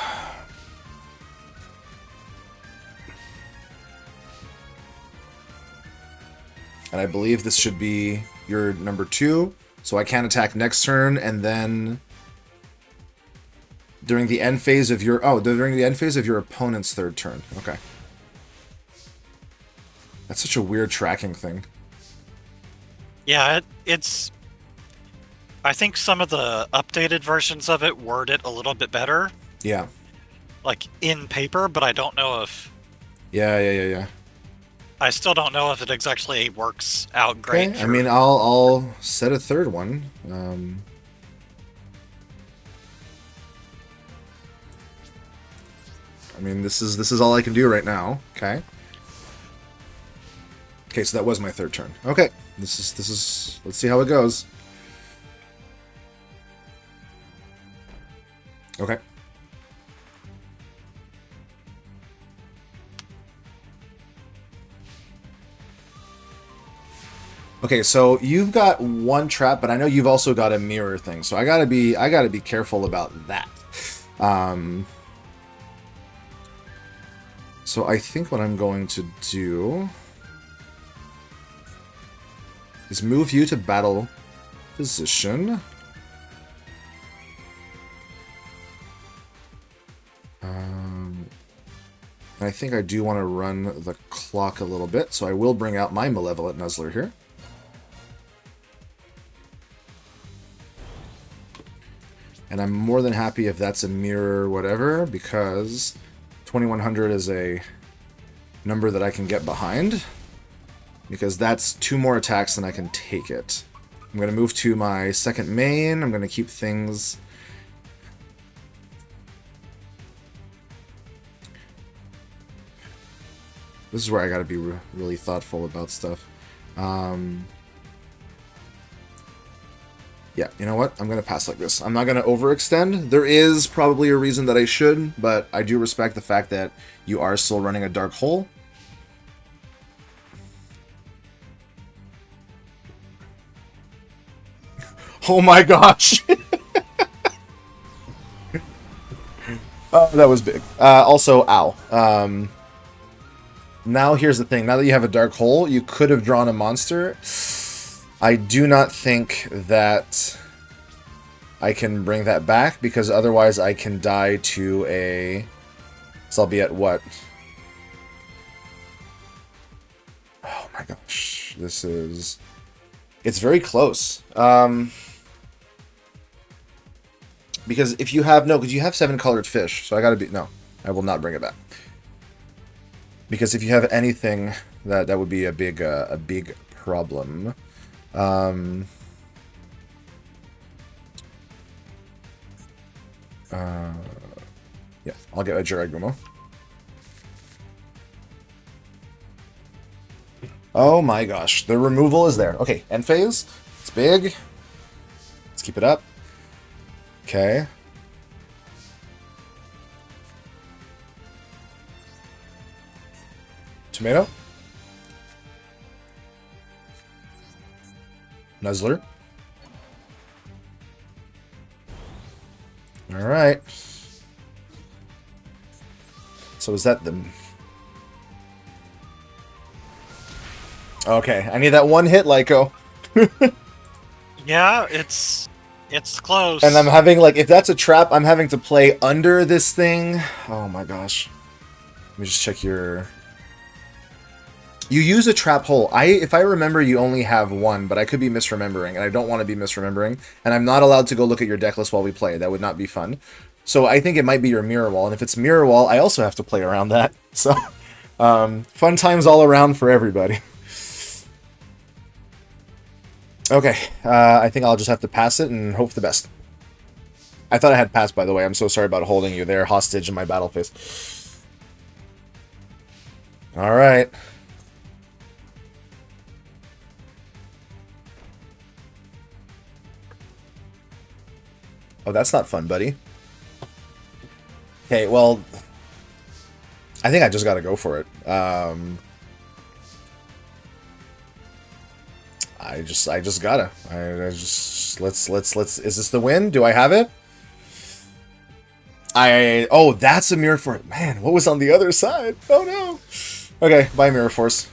And I believe this should be your number 2. So I can attack next turn, and then during the end phase of your... Oh, during the end phase of your opponent's third turn. Okay. That's such a weird tracking thing. Yeah, it's... I think some of the updated versions of it word it a little bit better. Yeah. Like, in paper, but I don't know if... Yeah. I still don't know if it exactly works out great. Okay, I mean, I'll set a third one. I mean, this is all I can do right now. Okay. Okay, so that was my third turn. Okay, this is. Let's see how it goes. Okay. Okay, so you've got one trap, but I know you've also got a mirror thing, so I gotta be careful about that. So I think what I'm going to do is move you to battle position. I think I do want to run the clock a little bit, so I will bring out my Malevolent Nuzzler here. And I'm more than happy if that's a mirror whatever, because 2100 is a number that I can get behind. Because that's 2 more attacks than I can take it. I'm going to move to my second main. I'm going to keep things... This is where I got to be really thoughtful about stuff. Yeah, you know what? I'm going to pass like this. I'm not going to overextend. There is probably a reason that I should, but I do respect the fact that you are still running a Dark Hole. Oh my gosh! Oh, that was big. Also, ow. Now here's the thing. Now that you have a Dark Hole, you could have drawn a monster. I do not think that I can bring that back, because otherwise I can die to a... So I'll be at what? Oh my gosh. This is... It's very close. Because if you have... No, because you have 7 colored fish. So I gotta be... No, I will not bring it back. Because if you have anything, that would be a big problem. Yeah, I'll get a Jiragumo. Oh my gosh, the removal is there. Okay, end phase. It's big. Let's keep it up. Okay. Tomato. Nuzzler. Alright. So is that the... Okay, I need that one hit, Lyco. Yeah, it's And I'm close. having, like, if that's a trap, I'm having to play under this thing. Oh my gosh. Let me just check your... You use a trap hole. If I remember, you only have one, but I could be misremembering, and I don't want to be misremembering. And I'm not allowed to go look at your deck list while we play. That would not be fun. So I think it might be your mirror wall, and if it's mirror wall, I also have to play around that. So, fun times all around for everybody. Okay, I think I'll just have to pass it and hope for the best. I thought I had passed, by the way. I'm so sorry about holding you there hostage in my battle phase. All right. Oh, that's not fun, buddy. Okay, well, I think I just got to go for it. I just gotta. I just let's. Is this the win? Do I have it? Oh, that's a mirror force. Man, what was on the other side? Oh no. Okay, bye mirror force.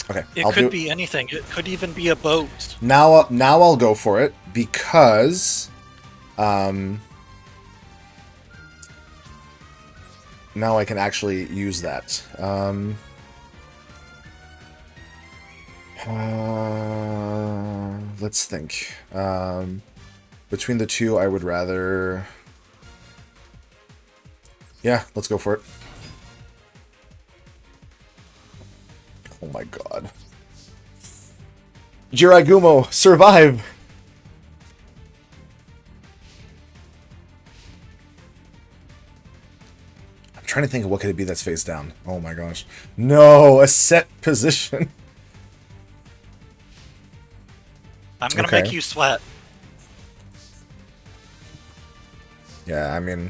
Okay, It I'll do could it. be anything. It could even be a boat. Now I'll go for it because now I can actually use that. Let's think. Between the two, I would rather... Yeah, let's go for it. Oh my god. Jiragumo, survive! I'm trying to think of what could it be that's face down. Oh my gosh. No, a set position. I'm gonna Okay. make you sweat. Yeah, I mean...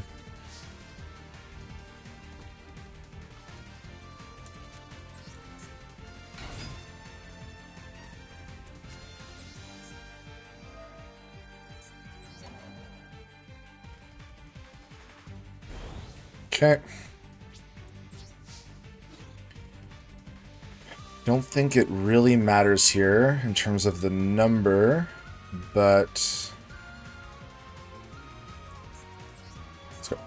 Okay. Don't think it really matters here in terms of the number, but... Let's go.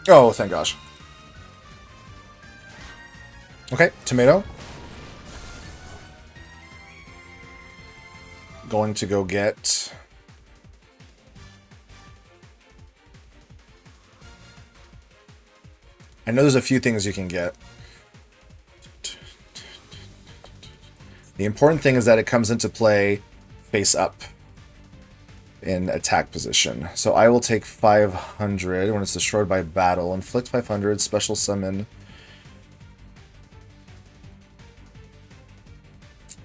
Oh, thank gosh. Okay, tomato. Going to go get... I know there's a few things you can get. The important thing is that it comes into play face up in attack position. So I will take 500 when it's destroyed by battle. Inflict 500, special summon.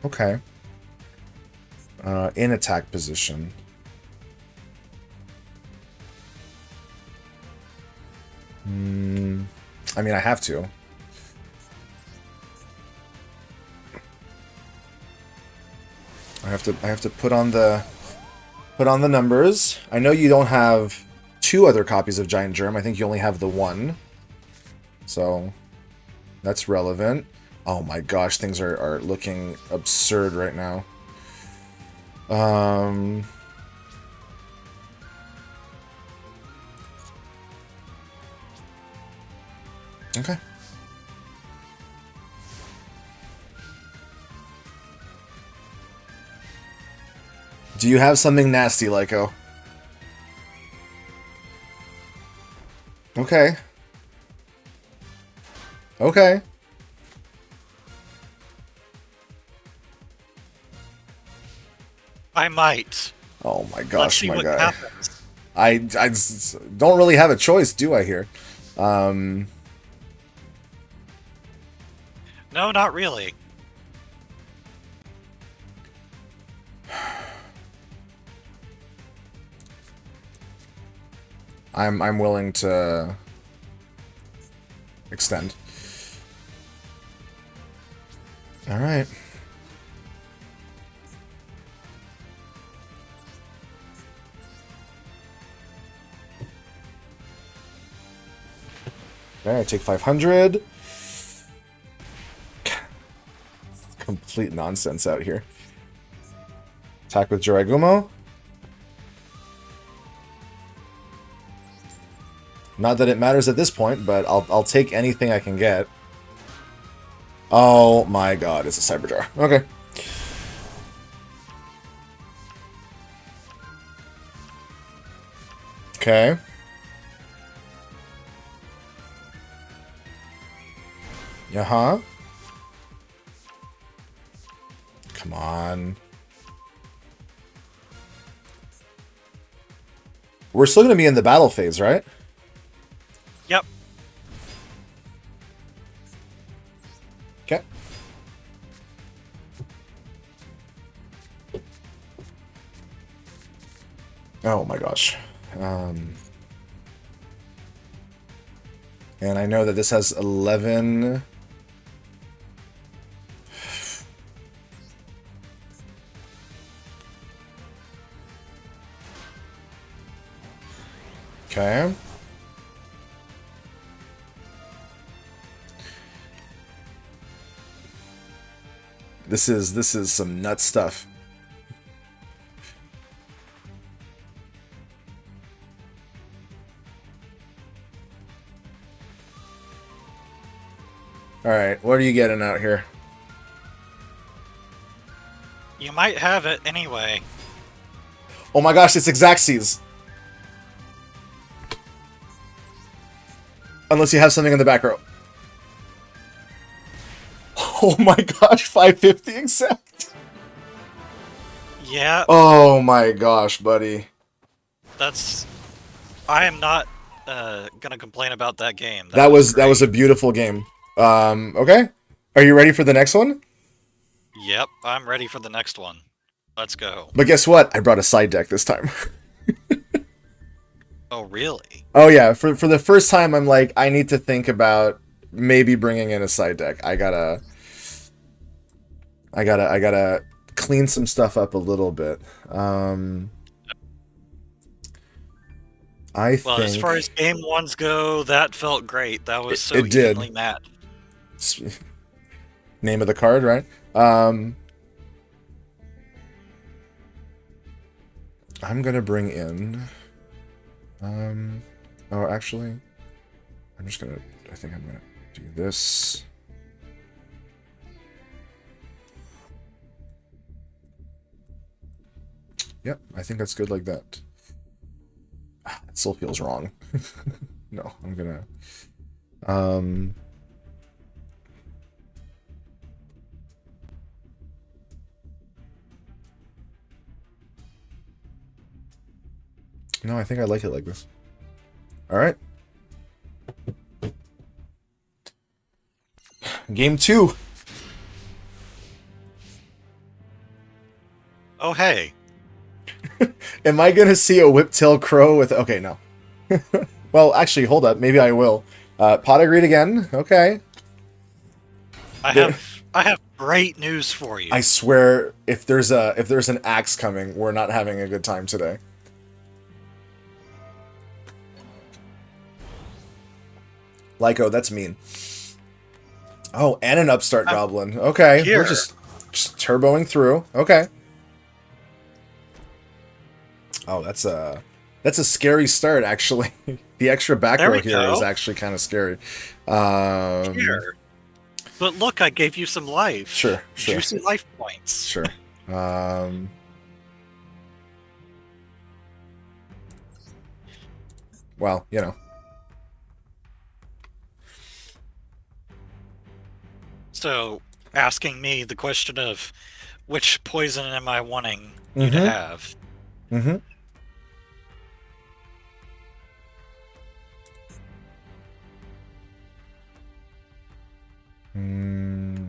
Okay. In attack position. I mean, I have to. I have to put on the numbers. I know you don't have 2 other copies of Giant Germ. I think you only have the 1. So that's relevant. Oh my gosh, things are looking absurd right now. Okay. Do you have something nasty, Lyco? Okay. Okay. I might. Oh my Let's gosh, see my what guy. happens. I don't really have a choice, do I here? No, not really. I'm willing to extend. All right. Okay, I take 500. Complete nonsense out here. Attack with Jiraigumo. Not that it matters at this point, but I'll take anything I can get. Oh my god, it's a Cyber Jar. Okay. Okay. Uh-huh. Come on. We're still going to be in the battle phase, right? Yep. Okay. Oh my gosh. And I know that this has 11... Okay. This is some nut stuff. All right, what are you getting out here? You might have it anyway. Oh my gosh, it's Xaxes. Unless you have something in the back row. Oh my gosh, 550 exact. Yeah. Oh my gosh, buddy. That's... I am not gonna complain about that game. That was great. a beautiful game. Okay. Are you ready for the next one? Yep, I'm ready for the next one. Let's go. But guess what? I brought a side deck this time. Oh, really? Oh yeah, for the first time I'm like, I need to think about maybe bringing in a side deck. I gotta clean some stuff up a little bit. I Well, think as far as game ones go, that felt great. That was so it did. evenly matched. Name of the card, right? I'm gonna bring in. Oh, actually, I'm just gonna. I think I'm gonna do this. Yep, I think that's good like that. It still feels wrong. No, I'm gonna. No, I think I like it like this. All right. Game 2. Oh, hey. Am I gonna see a whiptail crow with? Okay, no. Well, actually, hold up. Maybe I will. Pot agreed again. Okay. I have great news for you. I swear, if there's an axe coming, we're not having a good time today. Lyco, that's mean. Oh, and an upstart goblin. Okay, here. we're just turboing through. Okay. Oh, that's a scary start, actually. The extra back row here is actually kind of scary. Here. But look, I gave you some life. Sure. Juicy life points. Sure. Well, you know. So, asking me the question of which poison am I wanting you to have? Mm-hmm.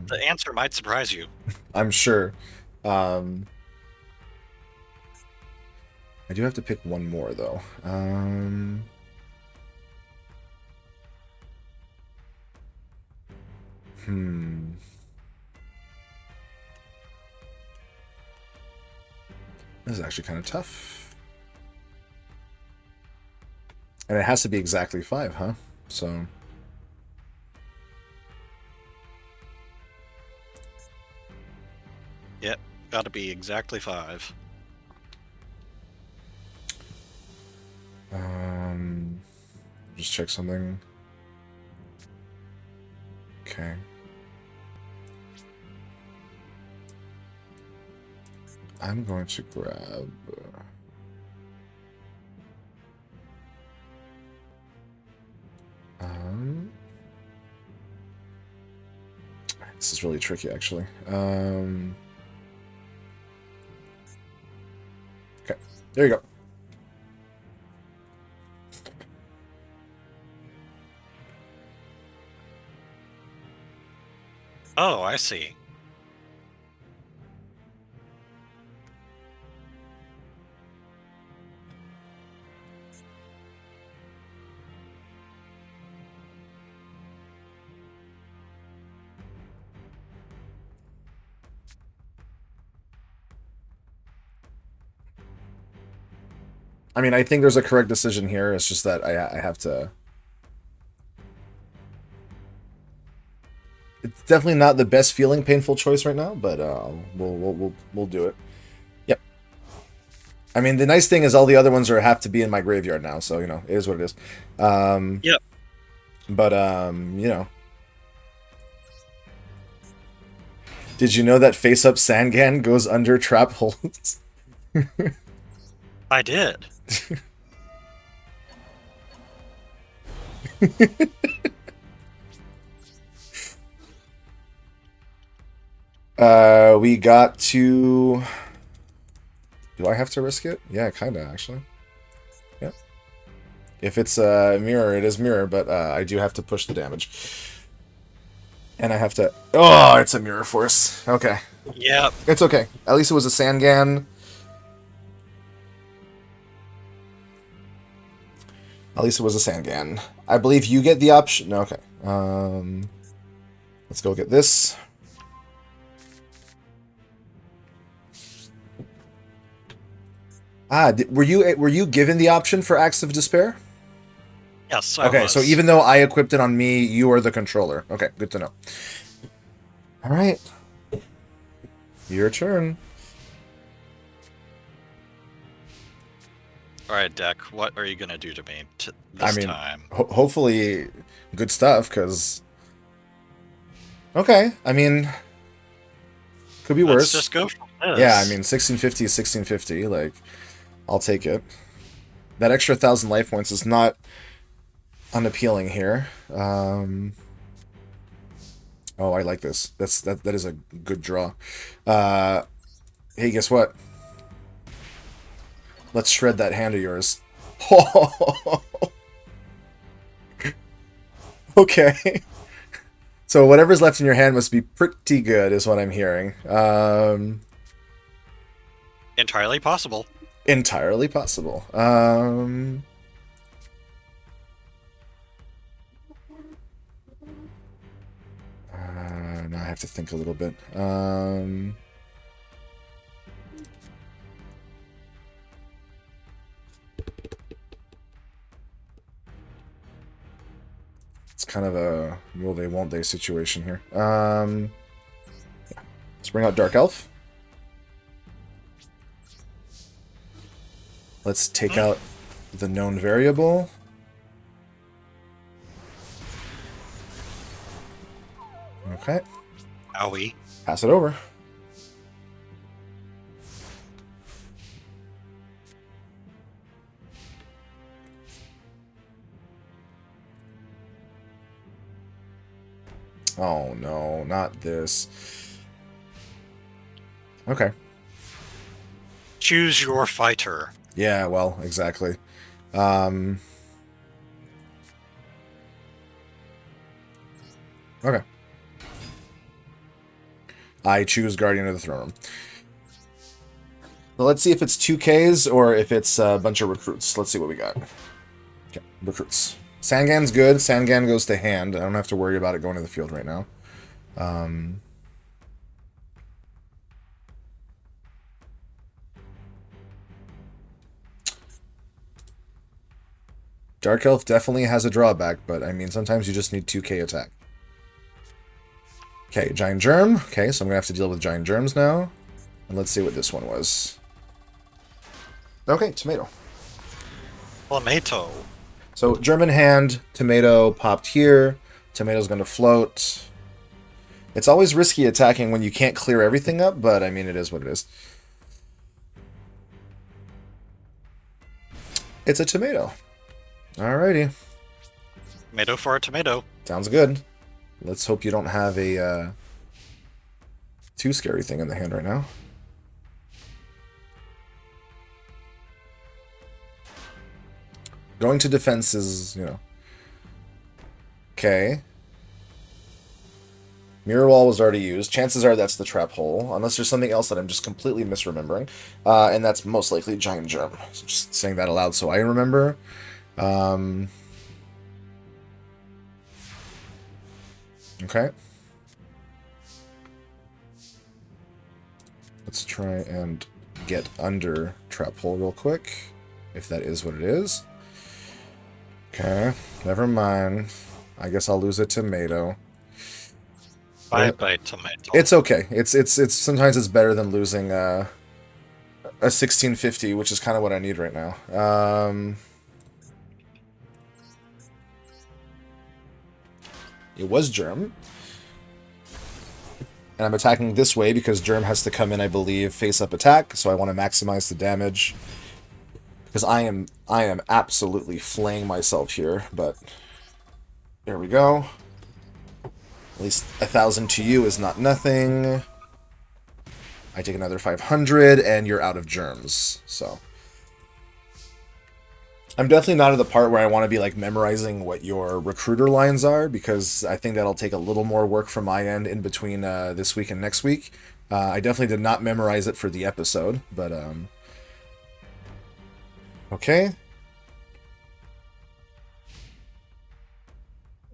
The answer might surprise you. I'm sure. I do have to pick one more, though. This is actually kind of tough. And it has to be exactly 5, huh? So... Yep, gotta be exactly 5. Just check something. Okay. I'm going to grab... This is really tricky, actually. Okay, there you go. Oh, I see. I mean, I think there's a correct decision here. It's just that I have to... It's definitely not the best feeling painful choice right now, but we'll do it. Yep. I mean, the nice thing is all the other ones have to be in my graveyard now, so you know it is what it is. Yep. But you know, did you know that face up Sangan goes under trap holes? I did. We got to... Do I have to risk it? Yeah, kinda, actually. Yep. If it's a mirror, it is mirror, but I do have to push the damage. And I have to... Oh, it's a mirror force. Okay. Yep. It's okay. At least it was a Sangan. At least it was a Sangan. I believe you get the option... No, okay. Let's go get this. Ah, were you given the option for Acts of Despair? Yes, I Okay, was. so even though I equipped it on me, you are the controller. Okay, good to know. All right. Your turn. All right, Deck, what are you going to do to me this time? Hopefully good stuff, because... Okay, I mean... Could be worse. Let's just go for this. Yeah, I mean, 1650 is 1650. Like, I'll take it. That extra 1,000 life points is not unappealing here. Oh, I like this. That is a good draw. Hey, guess what? Let's shred that hand of yours. Okay. So whatever's left in your hand must be pretty good, is what I'm hearing. Entirely possible. Entirely possible. Now I have to think a little bit. It's kind of a will they, won't they situation here. Yeah. Let's bring out Dark Elf. Let's take out the known variable. Okay. Owie. Pass it over. Oh no, not this. Okay. Choose your fighter. Yeah, well, exactly. Okay. I choose Guardian of the Throne Room. Well, let's see if it's 2Ks or if it's a bunch of recruits. Let's see what we got. Okay, recruits. Sangan's good. Sangan goes to hand. I don't have to worry about it going to the field right now. Dark Elf definitely has a drawback, but I mean, sometimes you just need 2K attack. Okay, Giant Germ. Okay, so I'm going to have to deal with Giant Germs now. And let's see what this one was. Okay, tomato. Tomato. So German hand, tomato popped here. Tomato's going to float. It's always risky attacking when you can't clear everything up, but I mean, it is what it is. It's a tomato. Alrighty. Tomato for a tomato. Sounds good. Let's hope you don't have a too scary thing in the hand right now. Going to defense is, Okay. Mirror Wall was already used. Chances are that's the trap hole, unless there's something else that I'm just completely misremembering. And that's most likely Giant Germ. So just saying that aloud so I remember. Okay. Let's try and get under trap hole real quick, if that is what it is. Okay, never mind. I guess I'll lose a tomato. Bye tomato. It's okay. It's sometimes it's better than losing a 1650, which is kind of what I need right now. It was Germ. And I'm attacking this way because Germ has to come in, I believe, face-up attack, so I want to maximize the damage. Because I am absolutely flaying myself here, but there we go. At least 1,000 to you is not nothing. I take another 500, and you're out of germs, so... I'm definitely not at the part where I want to be like memorizing what your recruiter lines are, because I think that'll take a little more work from my end in between this week and next week. I definitely did not memorize it for the episode, but okay.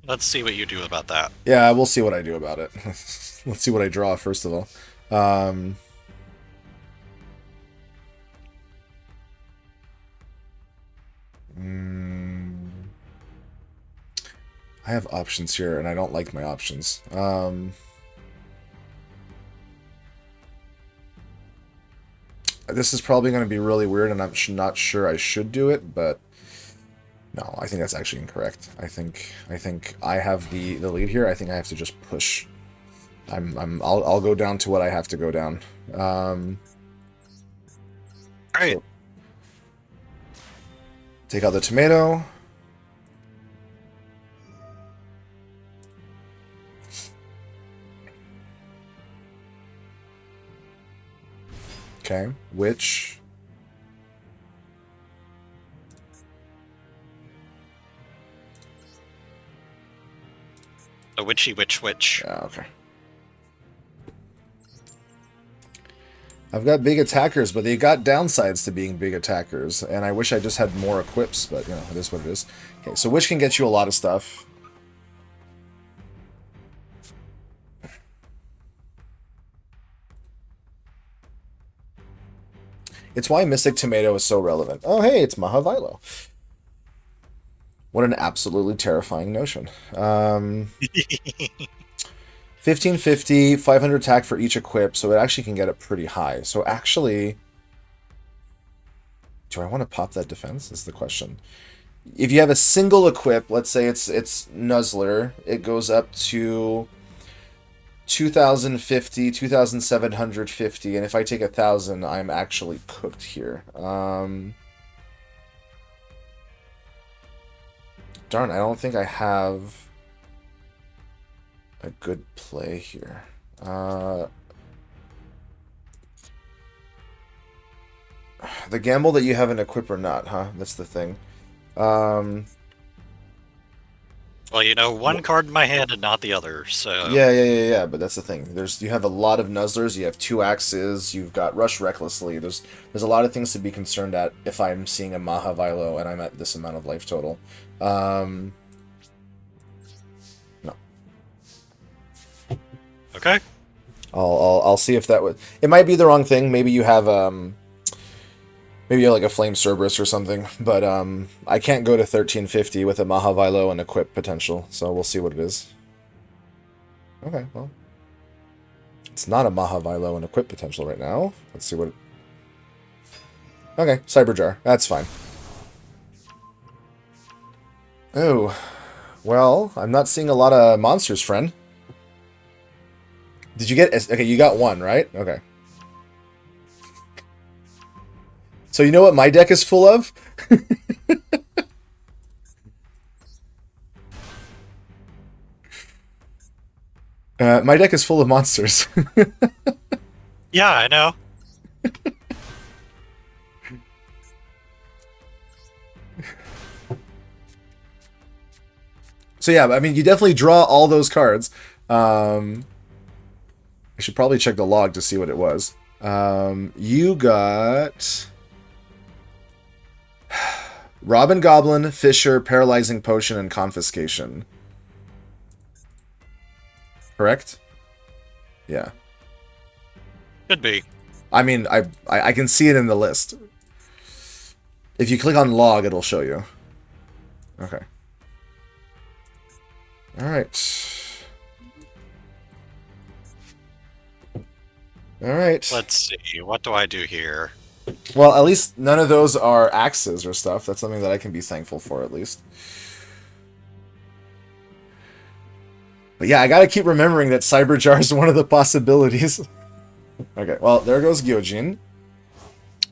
Let's see what you do about that. Yeah, we'll see what I do about it. Let's see what I draw first of all. I have options here, and I don't like my options. This is probably going to be really weird, and I'm not sure I should do it, but no, I think that's actually incorrect. I think I have the lead here. I think I have to just push. I'll go down to what I have to go down. All right. So, take out the tomato. Okay, which... A witchy witch. Yeah, okay. I've got big attackers, but they got downsides to being big attackers, and I wish I just had more equips, but, you know, it is what it is. Okay, so Witch can get you a lot of stuff. It's why Mystic Tomato is so relevant. Oh, hey, it's Mahavilo. What an absolutely terrifying notion. 1550, 500 attack for each equip, so it actually can get it pretty high. So actually, do I want to pop that defense is the question. If you have a single equip, let's say it's Nuzzler, it goes up to 2050, 2750, and if I take 1,000, I'm actually cooked here. Darn, I don't think I have a good play here. The gamble that you have an equip or not, huh? That's the thing. Well, you know, one card in my hand and not the other, so... Yeah, but that's the thing. You have a lot of Nuzzlers, you have 2 axes, you've got Rush Recklessly. There's a lot of things to be concerned at if I'm seeing a Mahavilo and I'm at this amount of life total. No. Okay. I'll see if that would... It might be the wrong thing. Maybe you have, maybe you have like a Flame Cerberus or something, but I can't go to 1350 with a Mahavilo and equip potential, so we'll see what it is. Okay, well. It's not a Mahavilo and equip potential right now. Let's see what... Okay, Cyberjar. That's fine. Oh, well, I'm not seeing a lot of monsters, friend. Did you get... Okay, you got one, right? Okay. So you know what my deck is full of? My deck is full of monsters. Yeah, I know. So yeah, I mean, you definitely draw all those cards. I should probably check the log to see what it was. You got... Robin Goblin, Fisher, Paralyzing Potion, and Confiscation. Correct? Yeah. Could be. I mean, I can see it in the list. If you click on log, it'll show you. Okay. Alright. Alright. Let's see. What do I do here? Well, at least none of those are axes or stuff. That's something that I can be thankful for, at least. But yeah, I gotta keep remembering that Cyberjar is one of the possibilities. Okay, well, there goes Gyojin.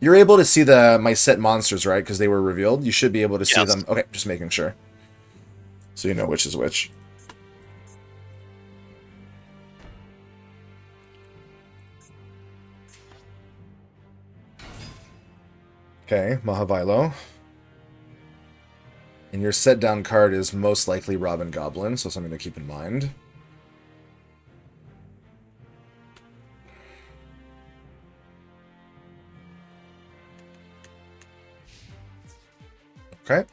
You're able to see my set monsters, right? Because they were revealed. You should be able to see them. Okay, just making sure. So you know which is which. Okay, Mahavilo. And your set down card is most likely Robin Goblin, so something to keep in mind. Okay.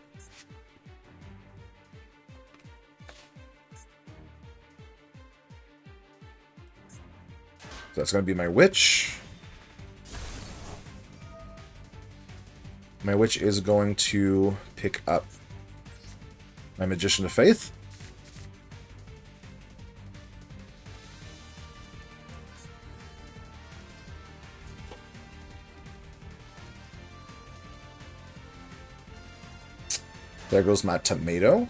So that's going to be my Witch. My Witch is going to pick up my Magician of Faith. There goes my tomato.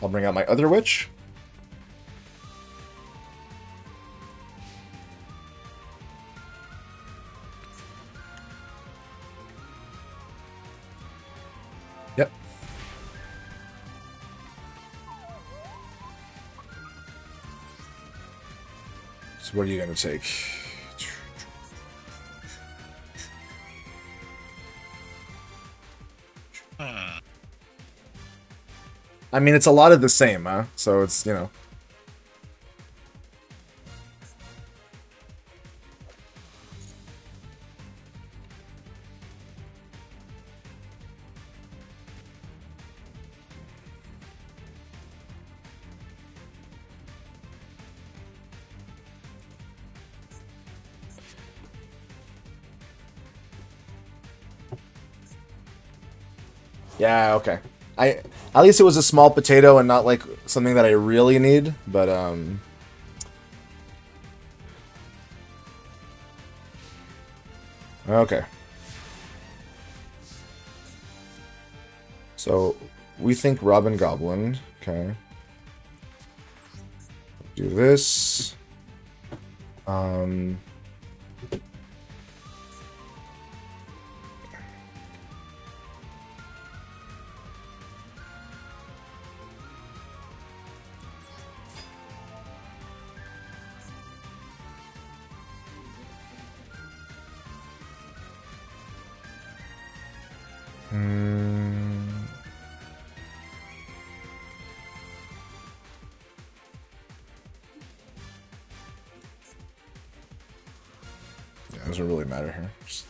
I'll bring out my other witch. Yep. So what are you going to take? I mean, it's a lot of the same, huh? So it's, you know. Yeah, okay. At least it was a small potato and not like something that I really need, but okay. So we think Robin Goblin, okay. Do this. Yeah, it doesn't really matter here. Just...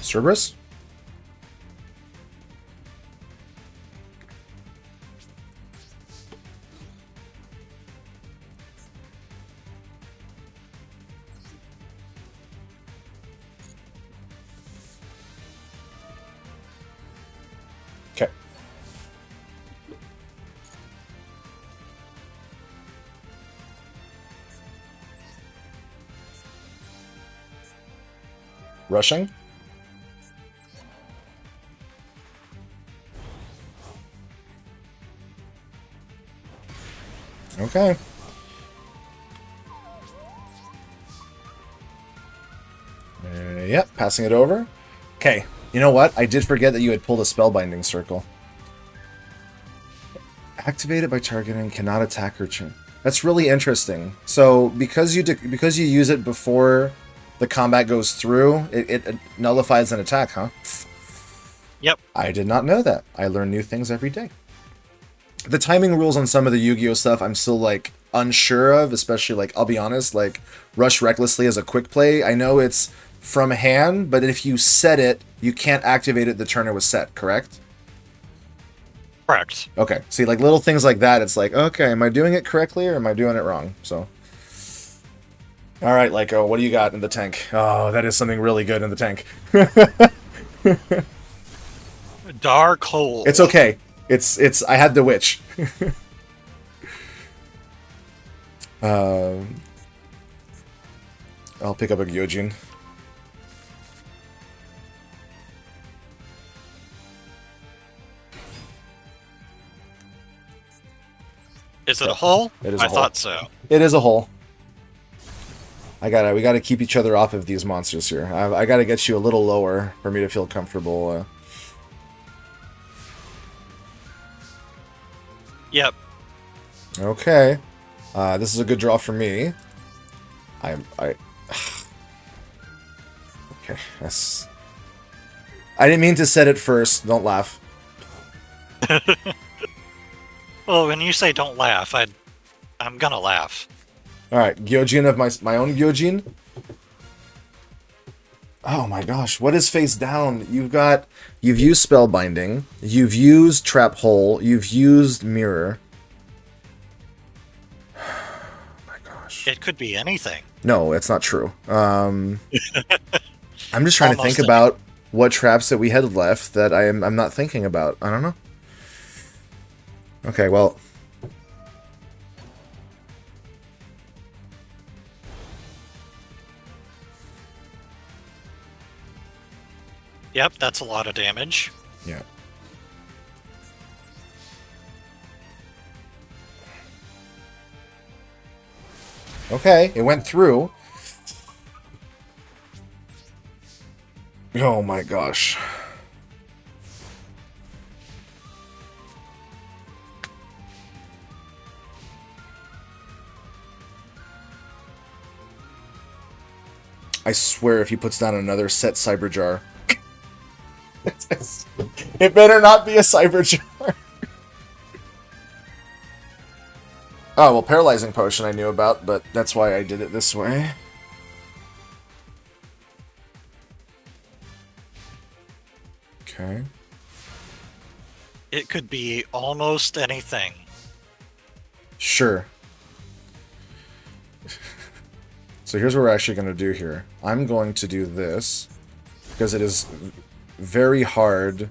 Cerberus? Rushing? Okay. Yep, passing it over. Okay, you know what? I did forget that you had pulled a Spellbinding Circle. Activated by targeting, cannot attack or chain. That's really interesting. So because you use it before the combat goes through, it nullifies an attack, huh? Yep. I did not know that. I learn new things every day. The timing rules on some of the Yu-Gi-Oh stuff I'm still like unsure of, especially like I'll be honest, like Rush Recklessly as a quick play. I know it's from hand, but if you set it, you can't activate it the turn it was set, correct? Correct. Okay. See, like little things like that, it's like, okay, am I doing it correctly or am I doing it wrong? So, all right, Lyco, what do you got in the tank? Oh, that is something really good in the tank. Dark Hole. It's okay. It's. I had the witch. I'll pick up a Gyojin. Is it a hole? It is a I hole. thought so. It is a hole. We gotta keep each other off of these monsters here. I gotta get you a little lower for me to feel comfortable. Yep. Okay. This is a good draw for me. Okay, that's... I didn't mean to set it first. Don't laugh. Well, when you say don't laugh, I'm gonna laugh. Alright, Gyojin of my own Gyojin. Oh my gosh, what is face down? You've used Spellbinding, you've used Trap Hole, you've used Mirror. My gosh. It could be anything. No, it's not true. I'm just trying to think Almost about what traps that we had left that I'm not thinking about. I don't know. Okay, well... Yep, that's a lot of damage. Yeah. Okay, it went through. Oh my gosh. I swear if he puts down another set Cyber Jar. It better not be a Cyber Jar. Oh, well, Paralyzing Potion I knew about, but that's why I did it this way. Okay. It could be almost anything. Sure. So here's what we're actually going to do here. I'm going to do this, because it is very hard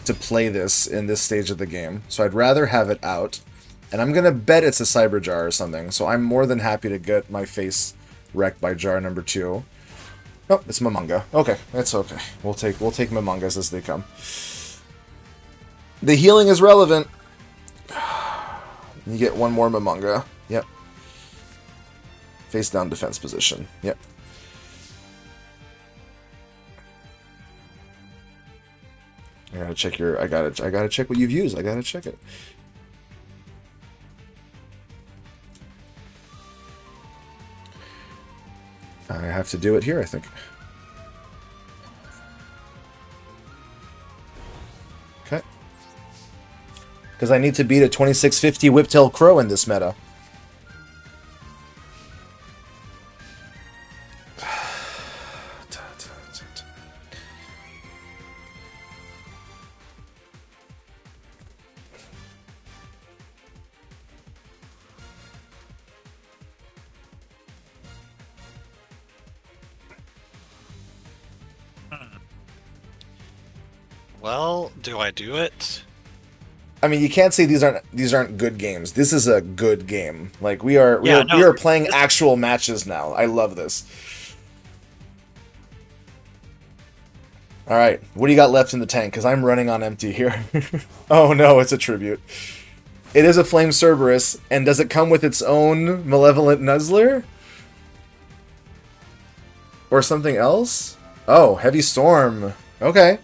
to play this in this stage of the game. So I'd rather have it out. And I'm going to bet it's a Cyber Jar or something. So I'm more than happy to get my face wrecked by jar number 2. Oh, it's Mamanga. Okay, that's okay. We'll take Mamangas as they come. The healing is relevant. You get one more Mamanga. Yep. Face down defense position. Yep. I gotta check your. I gotta check what you've used. I gotta check it. I have to do it here, I think. Okay. Because I need to beat a 2650 Whiptail Crow in this meta. Well, do I do it? I mean, you can't say these aren't good games. This is a good game. Like we are playing actual matches now. I love this. All right, what do you got left in the tank? Because I'm running on empty here. Oh no, it's a tribute. It is a Flame Cerberus, and does it come with its own Malevolent Nuzzler? Or something else? Oh, Heavy Storm. Okay.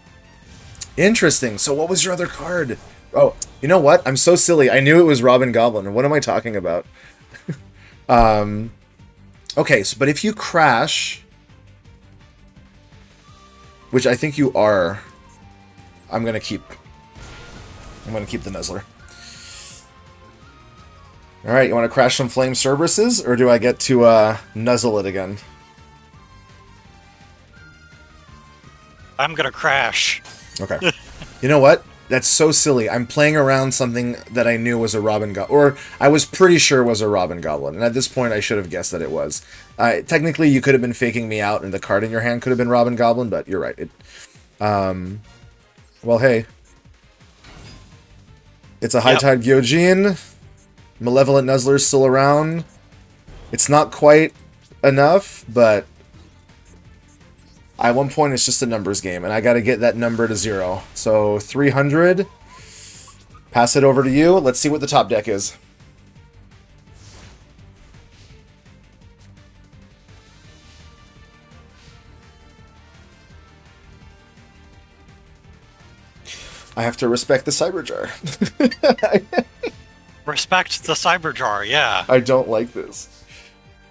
Interesting. So what was your other card? Oh, you know what? I'm so silly. I knew it was Robin Goblin. What am I talking about? Okay, so, but if you crash, which I think you are, I'm gonna keep the Nuzzler. Alright, you want to crash some Flame Cerberuses, or do I get to nuzzle it again? I'm gonna crash. Okay. You know what? That's so silly. I'm playing around something that I knew was a Robin Goblin, or I was pretty sure was a Robin Goblin, and at this point I should have guessed that it was. Technically, you could have been faking me out, and the card in your hand could have been Robin Goblin, but you're right. Well, hey. It's a High Tide Gyojin. Malevolent Nuzzler's still around. It's not quite enough, but at one point it's just a numbers game, and I gotta get that number to 0. So 300. Pass it over to you. Let's see what the top deck is. I have to respect the Cyberjar. Respect the Cyberjar, yeah. I don't like this.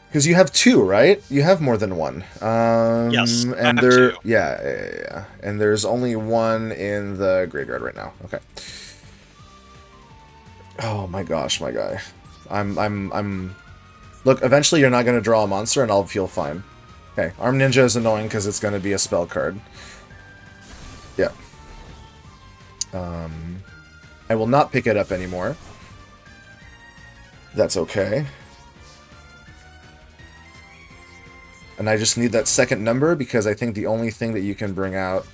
Because you have 2, right? You have more than 1. Yes, I and have there, 2. yeah. And there's only 1 in the graveyard right now. Okay. Oh my gosh, my guy. I'm. Look, eventually you're not gonna draw a monster, and I'll feel fine. Okay, Arm Ninja is annoying because it's gonna be a spell card. Yeah. I will not pick it up anymore. That's okay. And I just need that second number because I think the only thing that you can bring out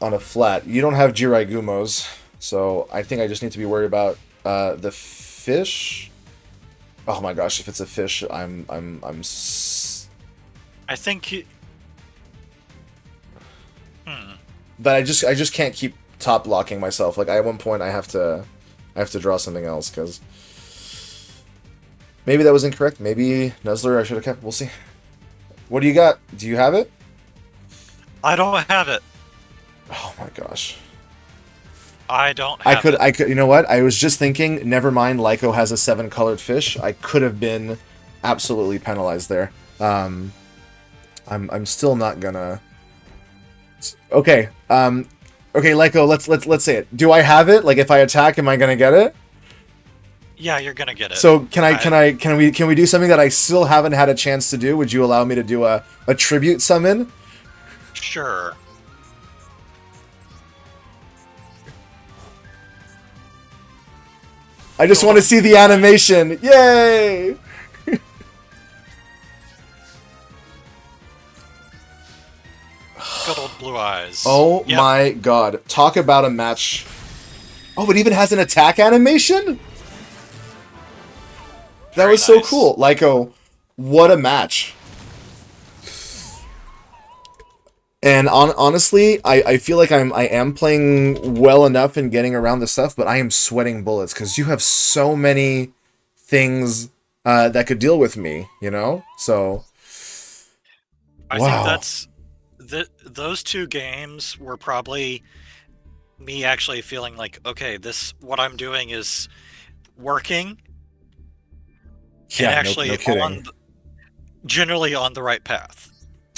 on a flat... You don't have Jirai Gumos, so I think I just need to be worried about the fish. Oh my gosh, if it's a fish, I'm I think you... But I just can't keep top blocking myself. Like, at one point I have to draw something else, because maybe that was incorrect. Maybe Nuzzler I should have kept. We'll see. What do you got? Do you have it? I don't have it. Oh my gosh. I don't have it. I could. You know what? I was just thinking. Never mind. Lyco has a 7-colored fish. I could have been absolutely penalized there. I'm still not gonna. Okay. Okay, Lyco. Let's say it. Do I have it? Like, if I attack, am I gonna get it? Yeah, you're gonna get it. So can we do something that I still haven't had a chance to do? Would you allow me to do a tribute summon? Sure. I just want to see the animation. Yay! Good old blue eyes. Oh Yep. my god. Talk about a match. Oh, it even has an attack animation? That Very was so nice. cool. Lyco, what a match. And honestly, I feel like I am playing well enough and getting around the stuff, but I am sweating bullets because you have so many things that could deal with me, you know? So, I think wow. that's... those 2 games were probably me actually feeling like, okay, what I'm doing is working. Yeah, and actually no kidding. Generally on the right path.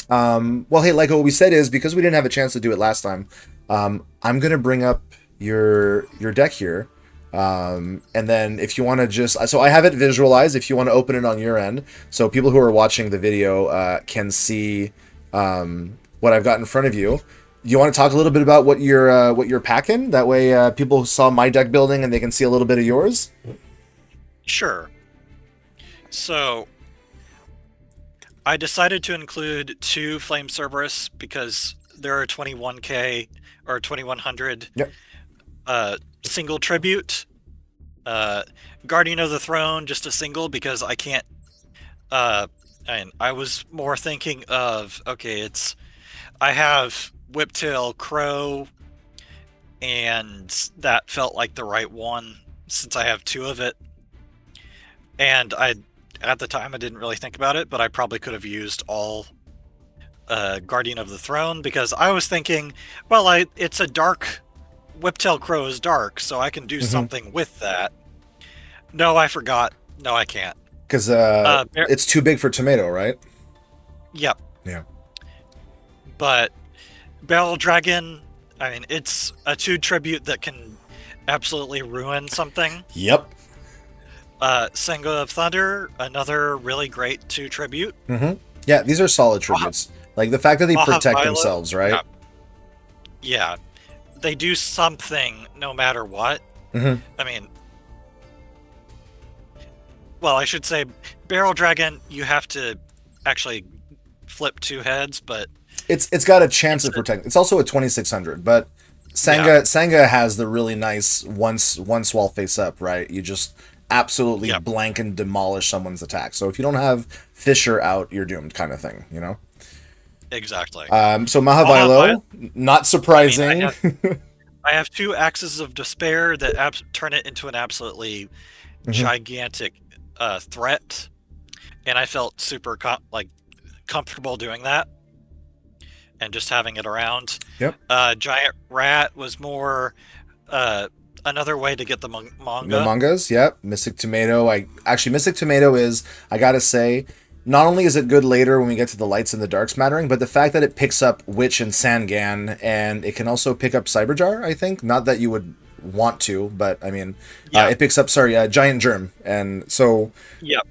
Well, hey, like what we said is, because we didn't have a chance to do it last time, I'm gonna bring up your deck here, and then if you want to just, so I have it visualized. If you want to open it on your end, so people who are watching the video can see what I've got in front of you. You want to talk a little bit about what you're packing? That way, people saw my deck building and they can see a little bit of yours. Sure. So I decided to include 2 Flame Cerberus because there are 21k or 2100 Yep. Single tribute. Guardian of the Throne, just a single because I can't. And I was more thinking of, okay, it's I have Whiptail Crow, and that felt like the right one since I have two of it. And at the time, I didn't really think about it, but I probably could have used all Guardian of the Throne because I was thinking, well, it's a dark. Whiptail Crow is dark, so I can do Mm-hmm. something with that. No, I forgot. No, I can't. Because Bear, it's too big for tomato, right? yep. Yeah. But Barrel Dragon, I mean, it's a 2 tribute that can absolutely ruin something. Yep. Senga of Thunder, another really great 2 tribute. Mm-hmm. Yeah, these are solid tributes. Like the fact that they Baja protect Violet, themselves, right? yeah, yeah. They do something no matter what. Mm-hmm. I mean, well, I should say Barrel Dragon, you have to actually flip 2 heads, but It's got a chance it's of protect. It's also a 2600, but yeah, Sanga has the really nice one swall face up, right? You just absolutely yep, blank and demolish someone's attack. So if you don't have Fisher out, you're doomed, kind of thing, you know. exactly. So Baja Violet, Mahavilo, not I mean, surprising. I have 2 Axes of Despair that turn it into an absolutely Hmm. gigantic threat, and I felt super comfortable doing that and just having it around. Yep. Giant Rat was more uh, another way to get the The manga. mangas, yep. Mystic Tomato. Mystic Tomato is, I gotta say, not only is it good later when we get to the lights and the darks mattering, but the fact that it picks up Witch and Sangan, and it can also pick up Cyberjar, I think. Not that you would want to, but I mean, Yeah, it picks up, sorry, Giant Germ. And so yeah,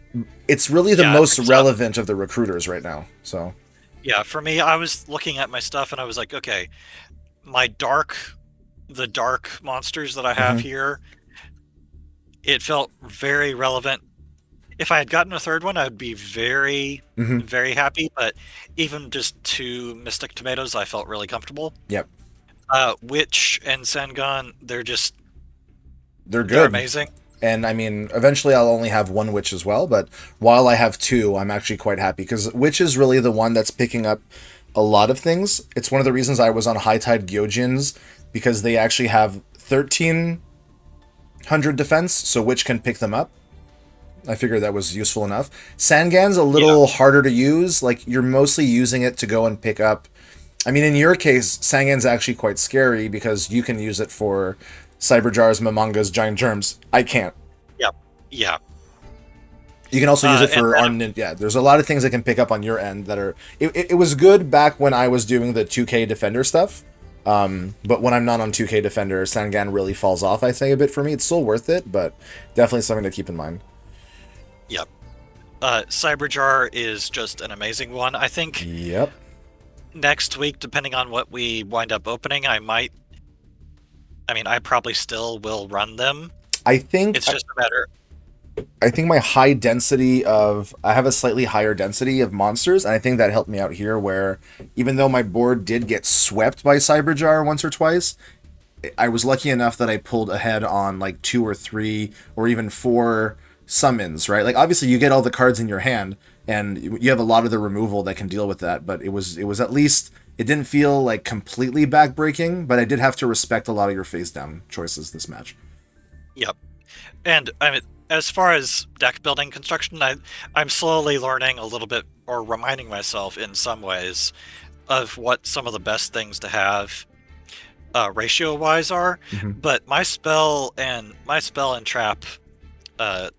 it's really the yeah. It most picks up. relevant of the recruiters right now. So, Yeah, for me, I was looking at my stuff and I was like, okay, my the dark monsters that I have mhm. here, it felt very relevant. If I had gotten a third one, I'd be very, Mhm. very happy. But even just 2 Mystic Tomatoes, I felt really comfortable. Yep. Witch and Sengon, They're they're good. amazing. And I mean, eventually I'll only have one witch as well, but while I have two, I'm actually quite happy because witch is really the one that's picking up a lot of things. It's one of the reasons I was on High Tide Gyojins because they actually have 1300 defense, so witch can pick them up. I figured that was useful enough. Sangan's a Yeah, little harder to use. Like, you're mostly using it to go and pick up. I mean, in your case, Sangan's actually quite scary because you can use it for Cyberjars, Mamangas, Giant Germs. I can't. yeah, yeah. You can also use it And for then on, yeah. There's a lot of things that can pick up on your end that are. It was good back when I was doing the 2K Defender stuff, but when I'm not on 2K Defender, Sangan really falls off. I think a bit for me. It's still worth it, but definitely something to keep in mind. yeah, Cyberjar is just an amazing one. I think Yep. next week, depending on what we wind up opening, I might. I mean, I probably still will run them. I think It's just a matter. I think my high density of I have a slightly higher density of monsters, and I think that helped me out here. Where even though my board did get swept by Cyberjar once or twice, I was lucky enough that I pulled ahead on like 2 or 3 or even 4 summons, right? Like obviously you get all the cards in your hand and you have a lot of the removal that can deal with that, but it was at least it didn't feel like completely backbreaking, but I did have to respect a lot of your face down choices this match. Yep. And I mean, as far as deck building construction, I'm slowly learning a little bit or reminding myself in some ways of what some of the best things to have ratio wise are. Hmm. But my spell and trap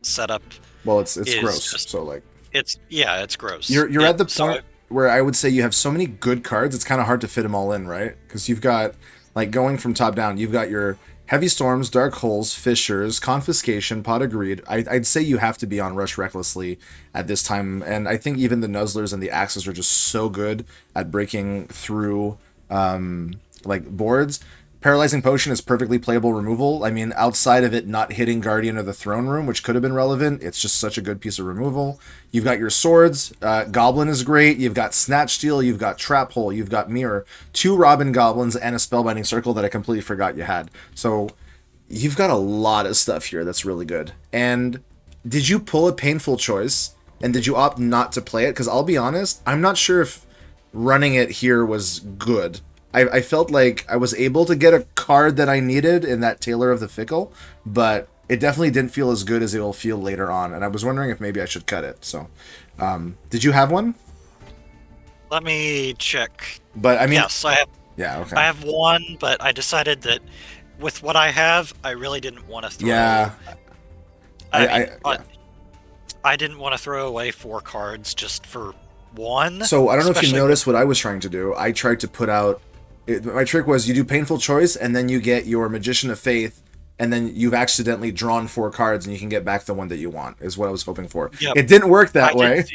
setup Well, it's is gross. just So like it's gross. you're at the So point where I would say you have so many good cards, it's kind of hard to fit them all in, right? Because you've got like going from top down, you've got your heavy storms, dark holes, fissures, confiscation, pot of greed. I'd say you have to be on rush recklessly at this time, and I think even the nuzzlers and the axes are just so good at breaking through like boards. Paralyzing Potion is perfectly playable removal. I mean, outside of it not hitting Guardian of the Throne Room, which could have been relevant, it's just such a good piece of removal. You've got your swords. Goblin is great. You've got Snatch Steal. You've got Trap Hole. You've got Mirror. 2 Robin Goblins and a Spellbinding Circle that I completely forgot you had. So you've got a lot of stuff here that's really good. And did you pull a painful choice? And did you opt not to play it? Because I'll be honest, I'm not sure if running it here was good. I felt like I was able to get a card that I needed in that Tailor of the Fickle, but it definitely didn't feel as good as it will feel later on. And I was wondering if maybe I should cut it. So, did you have one? Let me check. But I mean, Yes, I have. yeah, okay, I have one, but I decided that with what I have, I really didn't want to throw. yeah, I mean, yeah. I didn't want to throw away 4 cards just for one, So I don't know if you especially with. noticed what I was trying to do. I tried to put out. My trick was you do Painful Choice, and then you get your Magician of Faith, and then you've accidentally drawn 4 cards, and you can get back the one that you want. Is what I was hoping for. Yep, It didn't work that I did. way.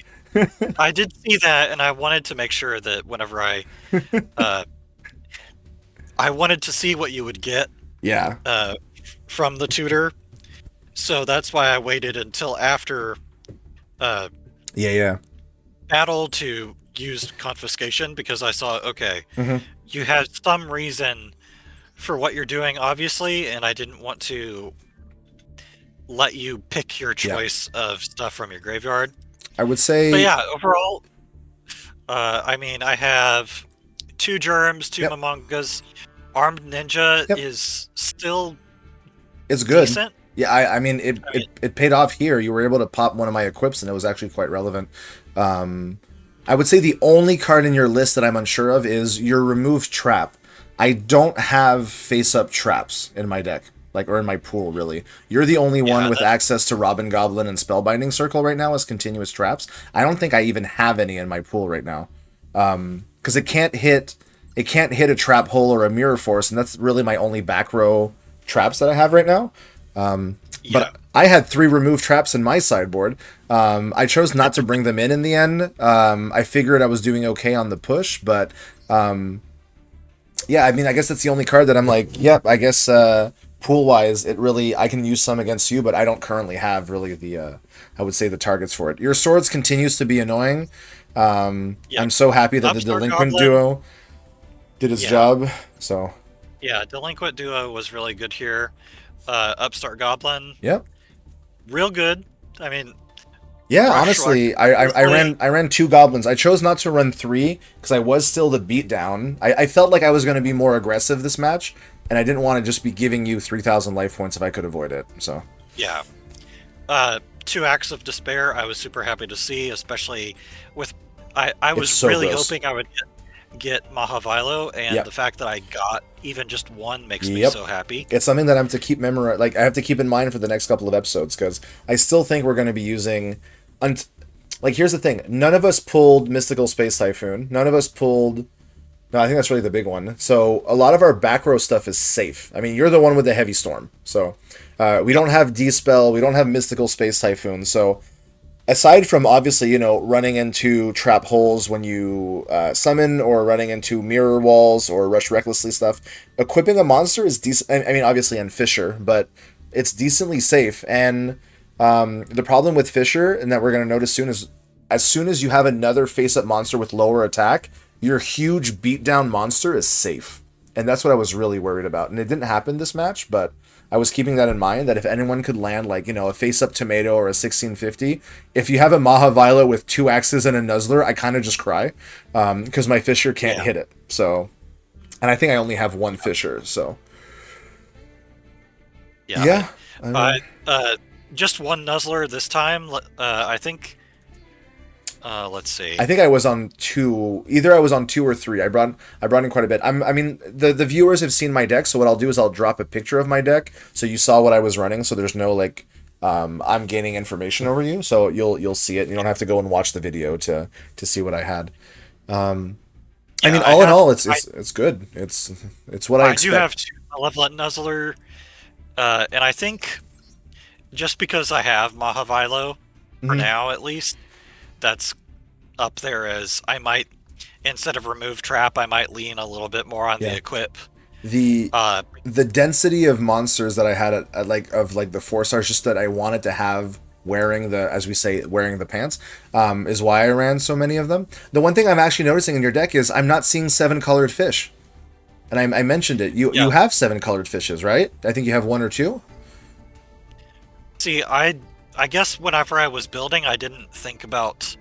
I did see that, and I wanted to make sure that whenever uh, I wanted to see what you would get Yeah, uh, from the tutor, so that's why I waited until after uh, yeah. battle to use confiscation because I saw, okay, Hmm. you had some reason for what you're doing, obviously, and I didn't want to let you pick your Yeah. choice of stuff from your graveyard. I would But say, yeah, overall, I mean, I have 2 germs, 2 yep, Momongas. Armed Ninja yep. is still It's good. decent. Yeah, I mean, it, I it mean, it paid off here. You were able to pop one of my equips, and it was actually quite relevant. Um, I would say the only card in your list that I'm unsure of is your removed trap. I don't have face-up traps in my deck, like or in my pool, really. You're the only one yeah, with access to Robin Goblin and Spellbinding Circle right now as continuous traps. I don't think I even have any in my pool right now, because it can't hit a trap hole or a mirror force, and that's really my only back row traps that I have right now. yeah, But I had 3 removed traps in my sideboard. I chose not to bring them in the end. I figured I was doing okay on the push, but yeah, I mean, I guess that's the only card that I'm like, yep, I guess pool wise, it really I can use some against you, but I don't currently have really the I would say the targets for it. Your swords continues to be annoying. yeah. I'm so happy that the Upstart delinquent Goblin, duo did its yeah, job. So yeah. Delinquent Duo was really good here. Upstart Goblin, yep. real good. I mean, Yeah, Rush Rush, honestly, I honestly, ran 2 goblins. I chose not to run 3 because I was still the beatdown. I felt like I was going to be more aggressive this match, and I didn't want to just be giving you 3,000 life points if I could avoid it. So yeah. 2 Acts of Despair, I was super happy to see, especially with. I it's was so really gross. hoping I would get Mahavilo, and Yep, the fact that I got even just one makes me yep. so happy. It's something that I'm to keep like I have to keep in mind for the next couple of episodes because I still think we're going to be using. Like here's the thing: none of us pulled Mystical Space Typhoon. None of us pulled. No, I think that's really the big one. So a lot of our back row stuff is safe. I mean, you're the one with the heavy storm. So we Yep. don't have Dispel. We don't have Mystical Space Typhoon. So aside from obviously, running into trap holes when you summon or running into mirror walls or rush recklessly stuff, equipping a monster is decent. I mean, obviously on Fisher, but it's decently safe. And the problem with Fisher, and that we're going to notice soon, is as soon as you have another face-up monster with lower attack, your huge beatdown monster is safe. And that's what I was really worried about. And it didn't happen this match, but I was keeping that in mind that if anyone could land like, a face-up tomato or a 1650, if you have a Maha Violet with 2 axes and a Nuzzler, I kind of just cry because my Fisher can't Yeah. hit it. So, and I think I only have 1 Fisher, so Yeah. yeah, I I mean, just one Nuzzler this time. I think. Let's see. I think I was on 2. Either I was on 2 or 3. I brought in quite a bit. I mean, the viewers have seen my deck, so what I'll do is I'll drop a picture of my deck, so you saw what I was running. So there's no like, I'm gaining information over you, so you'll see it. You don't have to go and watch the video to see what I had. I Yeah, mean, I all in have. all, it's good. It's what I I do have expect. 2 Malevolent Nuzzler, and I think just because I have Mahavilo for Hmm. now, at least, that's up there as I might, instead of remove trap, I might lean a little bit more on the Yeah. equip. The Uh, the density of monsters that I had at like of like the 4 stars, just that I wanted to have wearing the, as we say, wearing the pants, is why I ran so many of them. The one thing I'm actually noticing in your deck is I'm not seeing 7 colored fish, and I mentioned it. You yeah. have 7 colored fishes, right? I think you have 1 or 2. See, I guess whenever I was building, I didn't think about.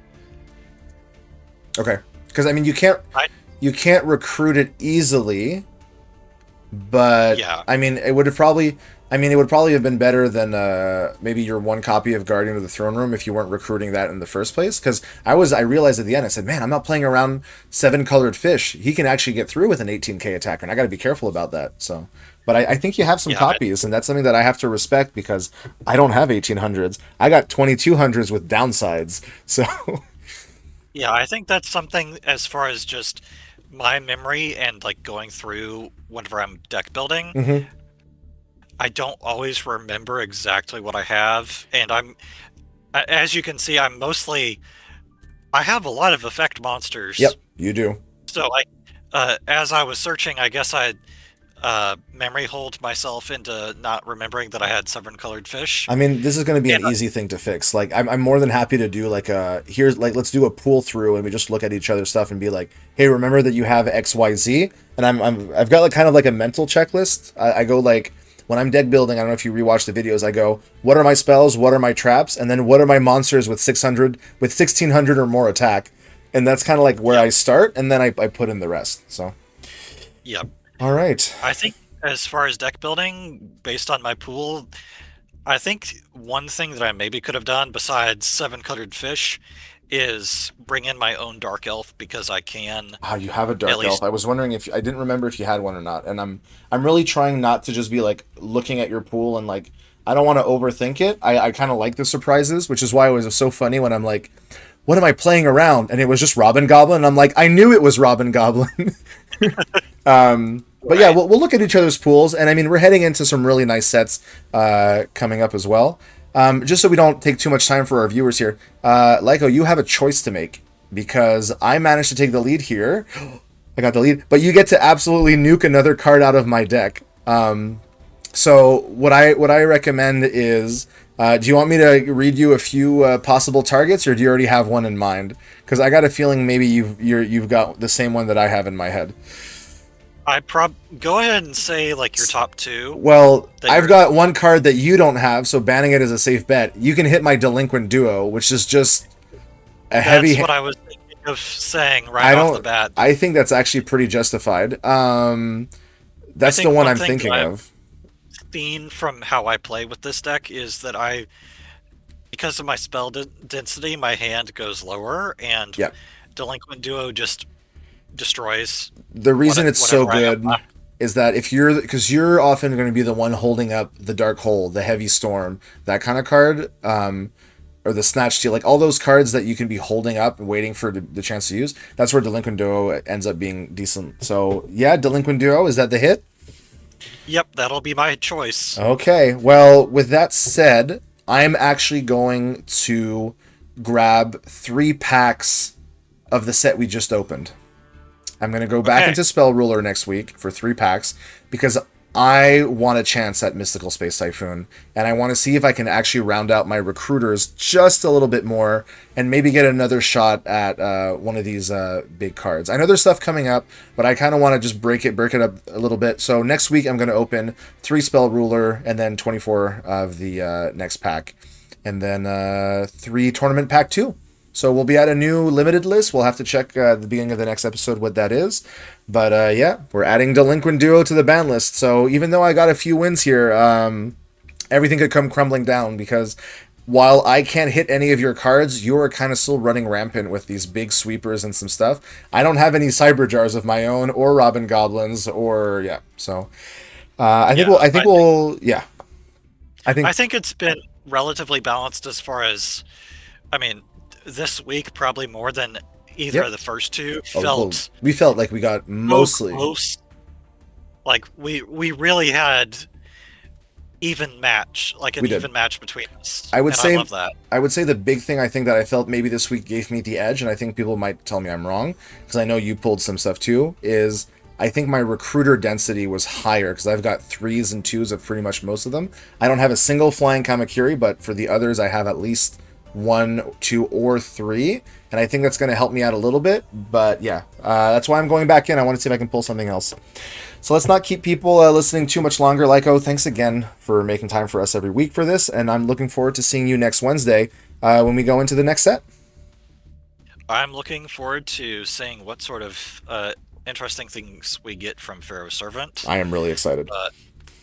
Okay. Because I mean, I you can't recruit it easily, but yeah I mean, it would have probably. I mean, it would probably have been better than maybe your one copy of Guardian of the Throne Room if you weren't recruiting that in the first place. Because I realized at the end, I said, man, I'm not playing around seven colored fish. He can actually get through with an 18k attacker, and I got to be careful about that. So, but I think you have some yeah copies, and that's something that I have to respect because I don't have 1800s. I got 2200s with downsides. So, yeah. I think that's something as far as just my memory and like going through whenever I'm deck building. mhm. I don't always remember exactly what I have, and as you can see, I have a lot of effect monsters. Yep, you do. So as I was searching, I guess I memory hold myself into not remembering that I had seven colored fish. I mean, this is going to be an And easy thing to fix. Like, I'm more than happy to do like here's like let's do a pull through and we just look at each other's stuff and be like, hey, remember that you have X Y Z, and I've got like kind of like a mental checklist. I go like when I'm deck building. I don't know if you rewatch the videos. I go, what are my spells? What are my traps? And then what are my monsters with 600 with 1600 or more attack? And that's kind of like where yep, I start, and then I put in the rest. So, yep. all right. I think as far as deck building, based on my pool, I think one thing that I maybe could have done besides seven colored fish is bring in my own dark elf because I can Ah, you have a at dark elf. least. I was wondering if I didn't remember if you had one or not, and I'm really trying not to just be like looking at your pool and like I don't want to overthink it. I kind of like the surprises, which is why it was so funny when I'm like, what am I playing around? And it was just Robin Goblin. And I'm like, I knew it was Robin Goblin. But yeah, Right. we'll look at each other's pools, and I mean we're heading into some really nice sets coming up as well. Just so we don't take too much time for our viewers here, Lyco, you have a choice to make because I managed to take the lead here. I got the lead, but you get to absolutely nuke another card out of my deck. So what I recommend is, do you want me to read you a few possible targets, or do you already have one in mind? Because I got a feeling maybe you've got the same one that I have in my head. Go ahead and say like your top two Well, that I've you're. got one card that you don't have, so banning it is a safe bet. You can hit my Delinquent Duo, which is just a That's heavy. what I was thinking of saying right I off the don't. bat. I think that's actually pretty justified. I That's the think one one I'm thing that thinking I've of. seen from how I play with this deck is that because of my density, my hand goes lower, and Yeah. Delinquent Duo just destroys The reason it's so whatever I have good left. is that if you're because you're often going to be the one holding up the dark hole, the heavy storm, that kind of card, or the snatch steal, like all those cards that you can be holding up and waiting for the chance to use. That's where Delinquent Duo ends up being decent. So yeah, Delinquent Duo, is that the hit? Yep, that'll be my choice. Okay. Well, with that said, I'm actually going to grab 3 packs of the set we just opened. I'm going to go back Okay. into Spell Ruler next week for 3 packs because I want a chance at Mystical Space Typhoon, and I want to see if I can actually round out my recruiters just a little bit more and maybe get another shot at one of these big cards. I know there's stuff coming up, but I kind of want to just break it up a little bit. So next week I'm going to open 3 Spell Ruler and then 24 of the next pack, and then 3 Tournament Pack 2. So we'll be at a new limited list. We'll have to check at the beginning of the next episode what that is. But yeah, we're adding Delinquent Duo to the ban list. So even though I got a few wins here, everything could come crumbling down because while I can't hit any of your cards, you're kind of still running rampant with these big sweepers and some stuff. I don't have any Cyber Jars of my own or Robin Goblins or yeah. So Yeah, I think we'll yeah. I think I think it's been relatively balanced as far as, I mean, this week probably more than either yep. of the first two Oh, well, felt we felt like we got so mostly close. Like we really had an we did. even match between us, I would and I say love that. I would say the big thing I think that I felt maybe this week gave me the edge, and I think people might tell me I'm wrong because I know you pulled some stuff too. Is I think my recruiter density was higher because I've got 3s and 2s of pretty much most of them. I don't have a single flying Kamakiri, but for the others, I have at least 1, 2, or 3, and I think that's going to help me out a little bit. But yeah, that's why I'm going back in. I want to see if I can pull something else. So let's not keep people listening too much longer. Lyco, thanks again for making time for us every week for this, and I'm looking forward to seeing you next Wednesday when we go into the next set. I'm looking forward to seeing what sort of interesting things we get from Pharaoh Servant. I am really excited. Uh,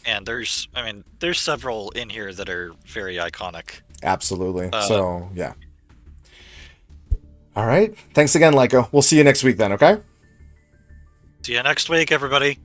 and there's several in here that are very iconic. Absolutely. Uh, So, yeah. All right. Thanks again, Lyco. We'll see you next week then, okay? See you next week, everybody.